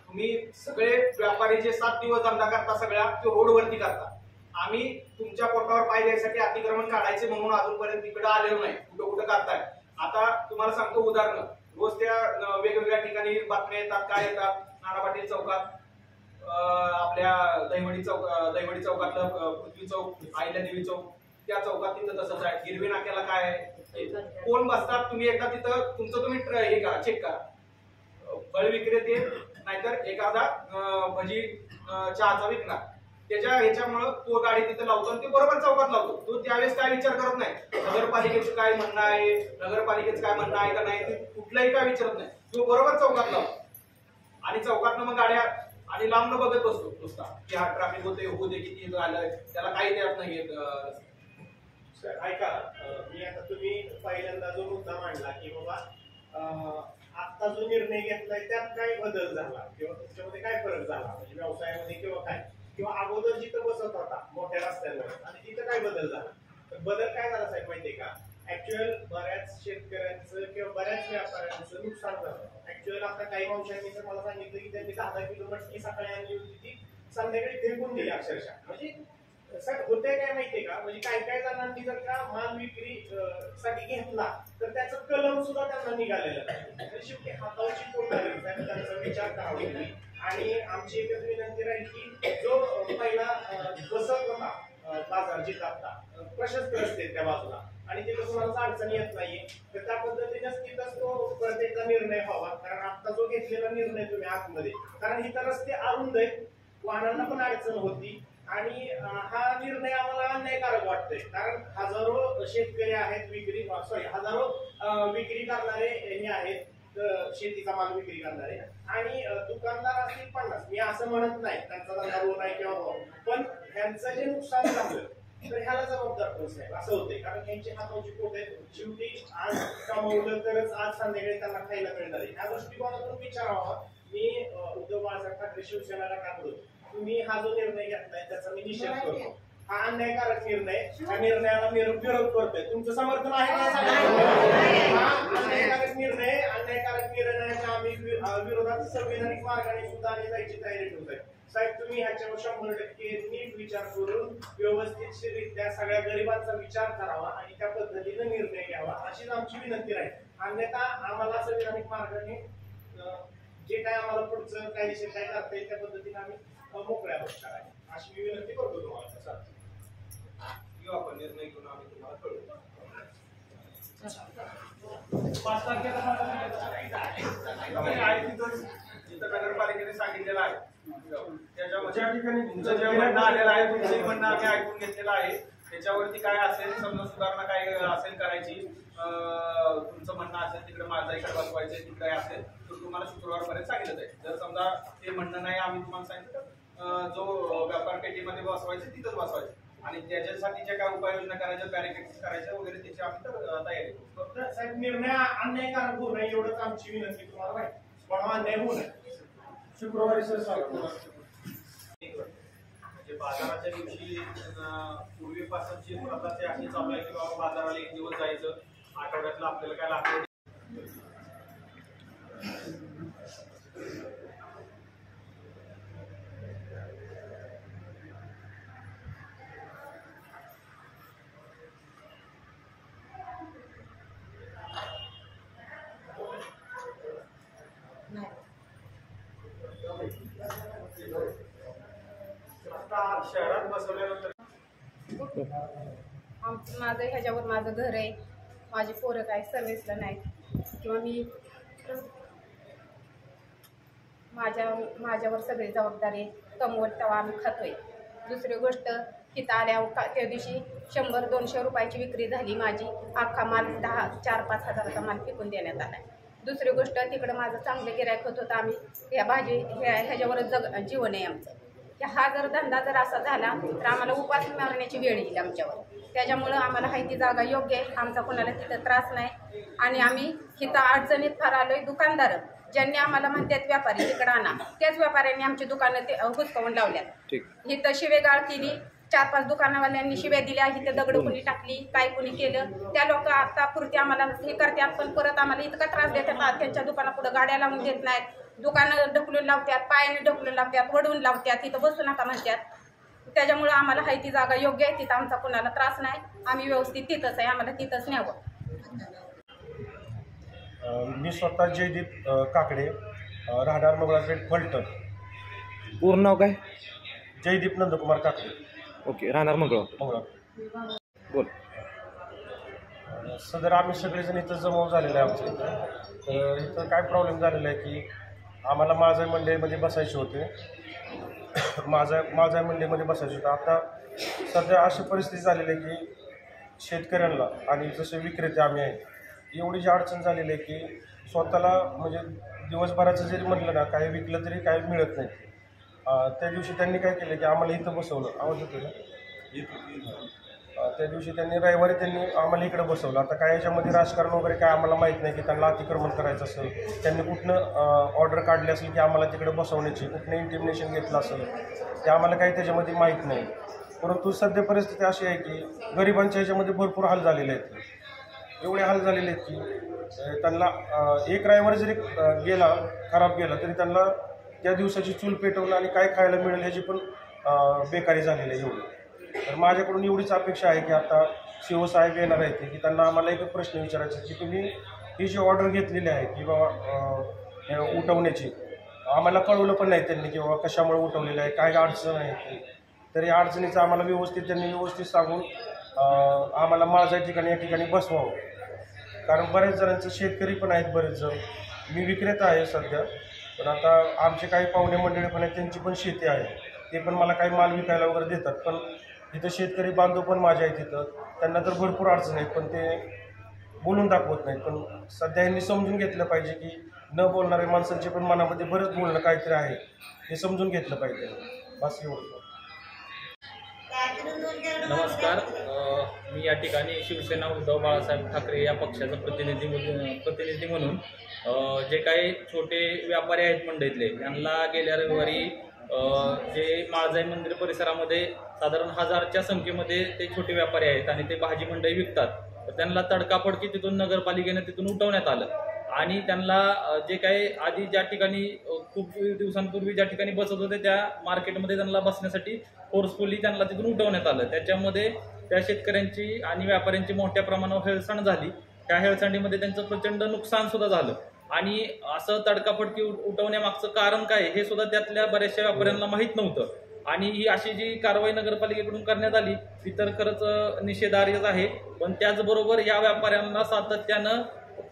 तुम्ही सगळे व्यापारी जे 7 दिवस धंदा करता सगळ्या तो रोडवरती करता आम्ही तुमच्या पोटावर पाय द्यायसाठी अतिक्रमण काढायचे म्हणून अजूनपर्यंत तिकडे आलेलो नाही कुठं करताय आता तुम्हाला सांगतो उदाहरण रोज त्या वेगवेगळ्या ठिकाणी बातम्या येतात काय येतात नाना पाटील चौकात आपल्या दहिवडी चौकातलं पृथ्वी चौक अहिल्यादेवी चौक त्या चौकात तिथं तसंच आहे गिरवी नाक्याला काय आहे कोण बसतात तुम्ही एकदा तिथं तुमचं तुम्ही हे करा चेक करा फळ विक्रेते नाहीतर एखादा भजी चहाचा विकणार त्याच्या ह्याच्यामुळं तो गाडी तिथं लावतो आणि ते बरोबर चौकात लावतो तो त्यावेळेस काय विचार करत नाही नगरपालिकेचं काय म्हणणं आहे नगरपालिकेचं काय म्हणणं आहे का नाही ते कुठलाही काय विचारत नाही तो बरोबर चौकात लावतो आणि चौकातनं मग गाड्या आणि लांबनं बघत बसतो नुसता की हा ट्रॅफिक होते किती झालंय त्याला काही देत नाही
ऐका मी आता तुम्ही पहिल्यांदा जो मुद्दा मांडला की बाबा आता जो निर्णय घेतलाय त्यात काय बदल झाला किंवा तुमच्यामध्ये काय फरक झाला म्हणजे व्यवसायामध्ये किंवा काय किंवा अगोदर जिथं बसत होता मोठ्या रस्त्यांवर आणि तिथं काय बदल झाला तर बदल काय झाला साहेब माहितीये का ऍक्च्युअल बऱ्याच शेतकऱ्यांचं किंवा बऱ्याच व्यापाऱ्यांचं नुकसान झालं ऍक्च्युअल आता काही वंशांनी तर मला सांगितलं की त्यांनी 10 किलो मटकी सकाळी आणली होती ती संध्याकाळी फेकून दिली अक्षरशः म्हणजे सर होते काय माहितीये का म्हणजे काही जणांनी जर का माल विक्री साठी घेतला तर त्याचं कलम सुद्धा त्यांना निघालेलं नाही शेवटी हातावरची पोट झाली त्यांचा विचार करावा आणि आमची एकच विनंती राहील की जो पहिला बसत होता बाजार जिथं आता प्रशस्त रस्ते त्या बाजूला आणि तिथं तुम्हाला अडचणी येत नाहीये तर त्या पद्धतीनेच तिथंच तो प्रत्येकचा निर्णय व्हावा कारण आता जो घेतलेला निर्णय तुम्ही आतमध्ये कारण इथं रस्ते अरुंद आहेत वाहनांना पण अडचण होती आणि हा निर्णय आम्हाला अन्यायकारक वाटतोय कारण हजारो शेतकरी आहेत हजारो विक्री करणारे हे आहेत शेतीचा माल विक्री करणारे आणि दुकानदार असतील 50 मी असं म्हणत नाही त्यांचा धंदा रोड आहे किंवा पण ह्यांचं जे नुकसान झालं तर ह्याला जबाबदार कोण साहेब असं होते कारण यांची हाताची पोट आहे शेवटी आज कमवलं तरच आज संध्याकाळी त्यांना खायला मिळणार आहे ह्या दृष्टिकोनातून विचारावा मी उद्धव बाळासाहेब ठाकरे शिवसेनेला टाकलो तुम्ही हा जो निर्णय घेतलाय त्याचा मी निषेध करतो हा अन्यायकारक निर्णय त्या निर्णयाला विरोध करतोय तुमचं समर्थन आहे का अन्यायकारक निर्णयाच्या आम्ही विरोधात संवैधानिक मार्गाने सुद्धा आम्ही जायची तयारी ठेवतोय साहेब तुम्ही ह्याच्यावर 100% नीट विचार करून व्यवस्थितरित्या सगळ्या गरिबांचा विचार करावा आणि त्या पद्धतीने निर्णय घ्यावा अशीच आमची विनंती राहील अन्यथा आम्हाला संवैधानिक मार्गाने जे काय आम्हाला पुढचं कायदेशीर काय करता येईल त्या पद्धतीने आम्ही मोकळ्या बसणार आहे अशी मी विनंती करतो तुम्हाला
आपण निर्णय घेऊन आम्ही तुम्हाला कळवू
5 तारखेला
जिथं नगरपालिकेने सांगितलेलं आहे त्याच्यामध्ये ज्या ठिकाणी तुमचं जे म्हणणं आलेलं आहे तुमचं म्हणणं आम्ही ऐकून घेतलेलं आहे त्याच्यावरती काय असेल समजा सुधारणा काय असेल करायची तुमचं म्हणणं असेल तिकडे माझा इकडे बसवायचं तिकडे असेल तर तुम्हाला शुक्रवारपर्यंत सांगितलं जाईल जर समजा ते म्हणणं नाही आम्ही तुम्हाला सांगितलं तर जो व्यापार पेठेमध्ये बसवायचं तिथंच बसवायचं आणि त्याच्यासाठी ज्या काय उपाययोजना करायच्या बॅरिकेड्स करायच्या वगैरे त्याची आम्ही तर तयारी करू
फक्त साहेब निर्णय अन्यायकारक होऊ नये एवढंच आमची विनंती तुम्हाला माहिती पण अन्याय होऊ नये
शुक्रवारी सर सांगा
म्हणजे बाजाराच्या दिवशी पूर्वीपासूनची प्रथा ती अशी चालू आहे की बाबा बाजाराला एक दिवस जायचं, आठवड्यातलं आपल्याला काय लागतं आता शहरात बसवल्यानंतर
माझं ह्याच्यावर माझं घर आहे, माझी पोरं काय सर्व्हिसला नाही किंवा मी माझ्यावर सगळी जबाबदारी कमवत तेव्हा आम्ही खातोय. दुसरी गोष्ट तिथं आल्यावर त्या दिवशी 100-200 रुपयाची विक्री झाली माझी, अख्खा माल 4-5 हजाराचा माल फेकून देण्यात आला. दुसरी गोष्ट तिकडं माझं चांगलं गिऱ्हाईक होत होतं. आम्ही ह्या ह्याच्यावरच जीवन आहे आमचं. हा जर धंदा जर असा झाला तर आम्हाला उपास मारण्याची वेळ येईल आमच्यावर. त्याच्यामुळं आम्हाला हाय ती जागा योग्य आहे, आमचा कोणाला तिथं त्रास नाही. आणि आम्ही इथं अडचणीत फार आलोय. दुकानदार ज्यांनी आम्हाला म्हणतात व्यापारी इकडं आणा, त्याच व्यापाऱ्यांनी आमची दुकानं ते हुसकावून लावल्यात. इथं शिवेगाळ केली, 4-5 दुकानवाल्यांनी शिव्या दिल्या, इथं दगड कुणी टाकली, काय कुणी केलं. त्या लोक आता पुरती आम्हाला हे करतात, पण परत आम्हाला इतका त्रास देतात. त्यांच्या दुकानापुढं गाड्या लावून देत नाहीत, दुकानं ढकलून लावतात, पायाने ढकलून लावतात, वडवून लावतात, तिथं बसू नका म्हणतात. त्याच्यामुळं आम्हाला हाय ती जागा योग्य आहे, तिथं आमचा कोणाला त्रास नाही. आम्ही व्यवस्थित तिथंच आहे, आम्हाला तिथंच न्यावं.
मी स्वतः जयदीप काकडे, राहणार मंगळापेठ, फलटण.
पूर्ण नाव काय?
जयदीप नंदकुमार काकडे.
ओके, राहणार मंगळवार. बोल.
सदर आम्ही सगळेजण इथं जमा झालेलं आहे आमच्या इथं. तर इथं काय प्रॉब्लेम झालेला आहे की आम्हाला माझ्या मंडईमध्ये बसायचे होते, माझ्या मंडईमध्ये बसायचे होते. आता सध्या अशी परिस्थिती झालेली आहे की शेतकऱ्यांना आणि जसे विक्रेते आम्ही आहे, एवढी जी अडचण झालेली आहे की स्वतःला म्हणजे दिवसभराचं जरी म्हटलं ना, काही विकलं तरी काही मिळत नाही. त्या दिवशी त्यांनी काय केलं की आम्हाला इथं बसवलं. आवाज येतो ना? त्या दिवशी रविवारी त्यांनी आम्हाला इकडे बसवलं. आता काय याच्यामध्ये राजकारण वगैरे काय आम्हाला माहीत नाही की त्यांना अतिक्रमण करायचं असेल, त्यांनी कुठनं ऑर्डर काढली असेल की आम्हाला तिकडे बसवण्याची, कुठनं इंटिमिनेशन घेतलं असेल ते आम्हाला काही त्याच्यामध्ये माहीत नाही. परंतु सध्या परिस्थिती अशी आहे की गरिबांच्या ह्याच्यामध्ये भरपूर हाल झालेले आहेत. एवढे हाल झालेले आहेत की त्यांना एक रविवार जरी खराब गेला तरी त्यांना त्या दिवसाची चूल पेटवणं आणि काय खायला मिळेल ह्याची पण बेकारी झालेली आहे एवढी. तर माझ्याकडून एवढीच अपेक्षा आहे की आता शिवसाहेब येणार आहेत की त्यांना आम्हाला एक प्रश्न विचारायचा की तुम्ही ही जी ऑर्डर घेतलेली आहे की बाबा उठवण्याची, आम्हाला कळवलं पण नाही त्यांनी की बाबा कशामुळे उठवलेलं आहे, काय अडचण आहे ती. तर या अडचणीचं आम्हाला त्यांनी व्यवस्थित सांगून आम्हाला माझ्या ठिकाणी या ठिकाणी बसवावं. कारण बऱ्याच जणांचं शेतकरी पण आहेत, बरेच जण. मी विक्रेता आहे सध्या, पण आता आमचे काही पाहुणे मंडळी पण आहेत, त्यांची पण शेती आहे, ते पण मला काही माल विकायला वगैरे देतात. पण तिथं शेतकरी बांधव पण माझे आहेत तिथं, त्यांना तर भरपूर अडचण आहेत पण ते बोलून दाखवत नाहीत. पण सध्या यांनी समजून घेतलं पाहिजे की न बोलणाऱ्या माणसांचे पण मनामध्ये बरंच बोलणं काहीतरी आहे, हे समजून घेतलं पाहिजे. बस एवढं.
नमस्कार, मी या ठिकाणी शिवसेना उद्धव बाळासाहेब ठाकरे या पक्षाचा प्रतिनिधी म्हणून जे काही छोटे व्यापारी आहेत मंडईतले, त्यांना गेल्या रविवारी जे माळजाई मंदिर परिसरामध्ये साधारण 1000च्या संख्येमध्ये ते छोटे व्यापारी आहेत आणि ते भाजी मंडई विकतात. तर त्यांना तडकाफडकी तिथून नगरपालिकेने तिथून उठवण्यात आलं आणि त्यांना जे काही आधी ज्या ठिकाणी खूप दिवसांपूर्वी ज्या ठिकाणी बसत होते त्या मार्केटमध्ये त्यांना बसण्यासाठी फोर्सफुली त्यांना तिथून उठवण्यात आलं. त्याच्यामध्ये त्या शेतकऱ्यांची आणि व्यापाऱ्यांची मोठ्या प्रमाणावर हेळसांड झाली. त्या हेळसांडीमध्ये त्यांचं प्रचंड नुकसान सुद्धा झालं आणि असं तडकाफडकी उठवण्यामागचं कारण काय हे सुद्धा त्यातल्या बऱ्याचशा व्यापाऱ्यांना माहीत नव्हतं. आणि ही अशी जी कारवाई नगरपालिकेकडून करण्यात आली ती तर खरंच निषेधार्हच आहे. पण त्याचबरोबर या व्यापाऱ्यांना सातत्यानं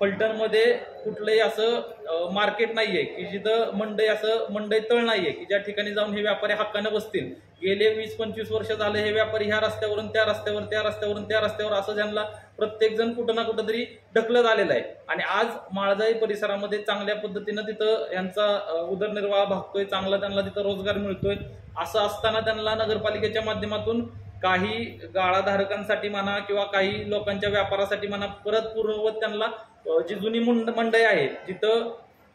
फलटणमध्ये कुठलंही असं मार्केट नाहीये की जिथं मंडई तळ नाहीये की ज्या ठिकाणी जाऊन हे व्यापारी हक्कानं बसतील. गेले 20-25 वर्ष झाले हे व्यापारी ह्या रस्त्यावरून त्या रस्त्यावर, त्या रस्त्यावरून त्या रस्त्यावर असं त्यांना प्रत्येक जण कुठं ना कुठं तरी ढकलत आलेला आहे. आणि आज माळजाई परिसरामध्ये चांगल्या पद्धतीनं तिथं यांचा उदरनिर्वाह भागतोय, चांगला त्यांना तिथं रोजगार मिळतोय. असं असताना त्यांना नगरपालिकेच्या माध्यमातून काही गाळाधारकांसाठी म्हणा किंवा काही लोकांच्या व्यापारासाठी म्हणा परत पूर्ववत त्यांना जी जुनी मंडई आहे जिथं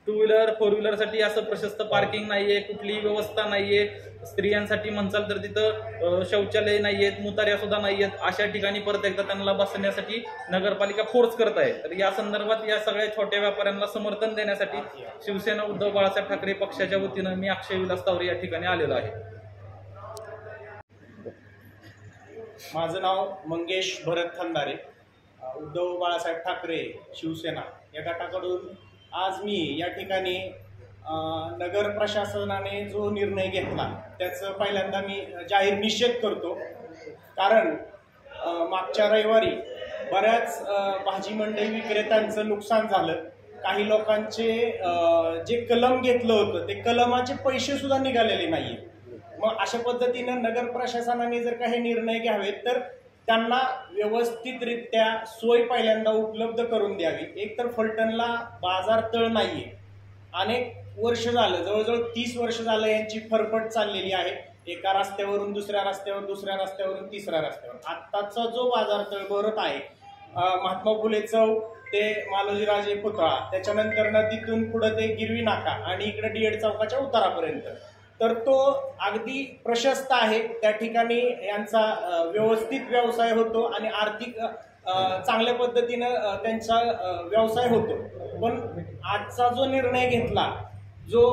2 व्हीलर 4 व्हीलरसाठी असं प्रशस्त पार्किंग नाहीये, कुठलीही व्यवस्था नाहीये, स्त्रियांसाठी म्हणसाल तर तिथं शौचालय नाही आहेत, मुतार्या सुद्धा नाही आहेत. अशा ठिकाणी परत एकदा त्यांना बसण्यासाठी नगरपालिका फोर्स करत आहे. तर या संदर्भात या सगळ्या छोट्या व्यापाऱ्यांना समर्थन देण्यासाठी शिवसेना उद्धव बाळासाहेब ठाकरे पक्षाच्या वतीनं मी अक्षय विलास तावरे या ठिकाणी आलेलो आहे.
माझं नाव मंगेश भरत खंदारे, उद्धव बाळासाहेब ठाकरे शिवसेना या गटाकडून आज मी या ठिकाणी नगर प्रशासनाने जो निर्णय घेतला त्याचं पहिल्यांदा मी जाहीर निषेध करतो. कारण मागच्या रविवारी बऱ्याच भाजी मंडई विक्रेत्यांचं नुकसान झालं. काही लोकांचे जे कलम घेतलं होतं ते कलमाचे पैसे सुद्धा निघालेले नाहीये. मग अशा पद्धतीनं नगर प्रशासनाने जर काही निर्णय घ्यावेत तर त्यांना व्यवस्थितरित्या सोय पहिल्यांदा उपलब्ध करून द्यावी. एकतर फलटणला बाजारतळ नाहीये. अनेक वर्ष झालं, जवळजवळ 30 वर्ष झालं यांची फरफट चाललेली आहे. एका रस्त्यावरून दुसऱ्या रस्त्यावर, दुसऱ्या रस्त्यावरून तिसऱ्या रस्त्यावर. आत्ताचा जो बाजारतळ भरत आहे महात्मा फुले चौक ते मालोजीराजे पुतळा, त्याच्यानंतर तिथून पुढे ते गिरवी नाका आणि इकडे डीएड चौकाच्या उतारापर्यंत, तर तो अगदी प्रशस्त आहे. त्या ठिकाणी यांचा व्यवस्थित व्यवसाय होतो आणि आर्थिक चांगल्या पद्धतीनं त्यांचा व्यवसाय होतो. पण आजचा जो निर्णय घेतला, जो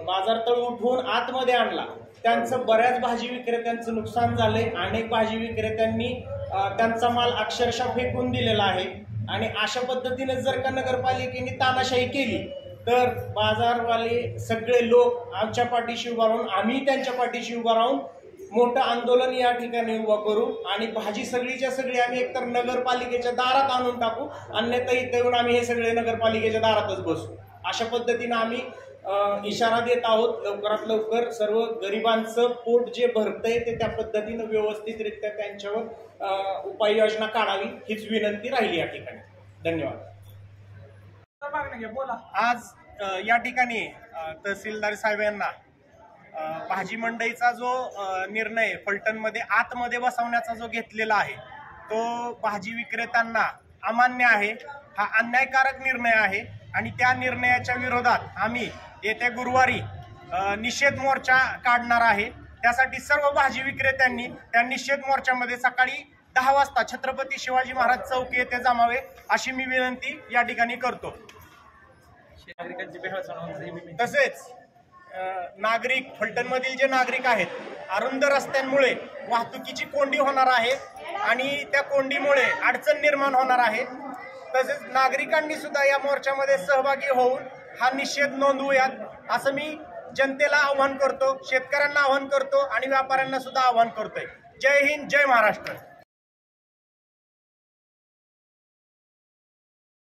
बाजारतळ उठवून आतमध्ये आणला, त्यांचं बऱ्याच भाजी विक्रेत्यांचं नुकसान झालंय. अनेक भाजी विक्रेत्यांनी त्यांचा माल अक्षरशः फेकून दिलेला आहे. आणि अशा पद्धतीने जर का नगरपालिकेने तानाशाही केली तर बाजारवाले सगळे लोक आमच्या पाठीशी उभा राहून, आम्ही त्यांच्या पाठीशी उभा राहून मोठं आंदोलन या ठिकाणी उभं करू आणि भाजी सगळीच्या सगळी आम्ही एकतर नगरपालिकेच्या दारात आणून टाकू, अन्यथा इथे येऊन आम्ही हे सगळे नगरपालिकेच्या दारातच बसू. अशा पद्धतीनं आम्ही इशारा देत आहोत. लवकरात लवकर सर्व गरिबांचं पोट जे भरतंय ते त्या पद्धतीनं व्यवस्थितरित्या त्यांच्यावर उपाययोजना काढावी हीच विनंती राहिली या ठिकाणी. धन्यवाद. आज या ठिकाणी तहसीलदार साहेब यांना भाजी मंडईचा जो निर्णय फलटणमध्ये आतमध्ये बसवण्याचा जो घेतलेला आहे तो भाजी विक्रेत्यांना अमान्य आहे. हा अन्यायकारक निर्णय आहे आणि त्या निर्णयाच्या विरोधात आम्ही येत्या गुरुवारी निषेध मोर्चा काढणार आहे. त्यासाठी सर्व भाजी विक्रेत्यांनी त्या निषेध मोर्चामध्ये सकाळी 10 वाजता छत्रपती शिवाजी महाराज चौक येथे जमावे अशी मी विनंती या ठिकाणी करतो. तसेच नागरिक फलटणमधील जे नागरिक आहेत, अरुंद रस्त्यांमुळे वाहतुकीची कोंडी होणार आहे आणि त्या कोंडीमुळे अडचण निर्माण होणार आहे. तसेच नागरिकांनी सुद्धा या मोर्चामध्ये सहभागी होऊन हा निषेध नोंदवूयात असं मी जनतेला आवाहन करतो, शेतकऱ्यांना आवाहन करतो आणि व्यापाऱ्यांना सुद्धा आवाहन करतोय. जय हिंद, जय महाराष्ट्र.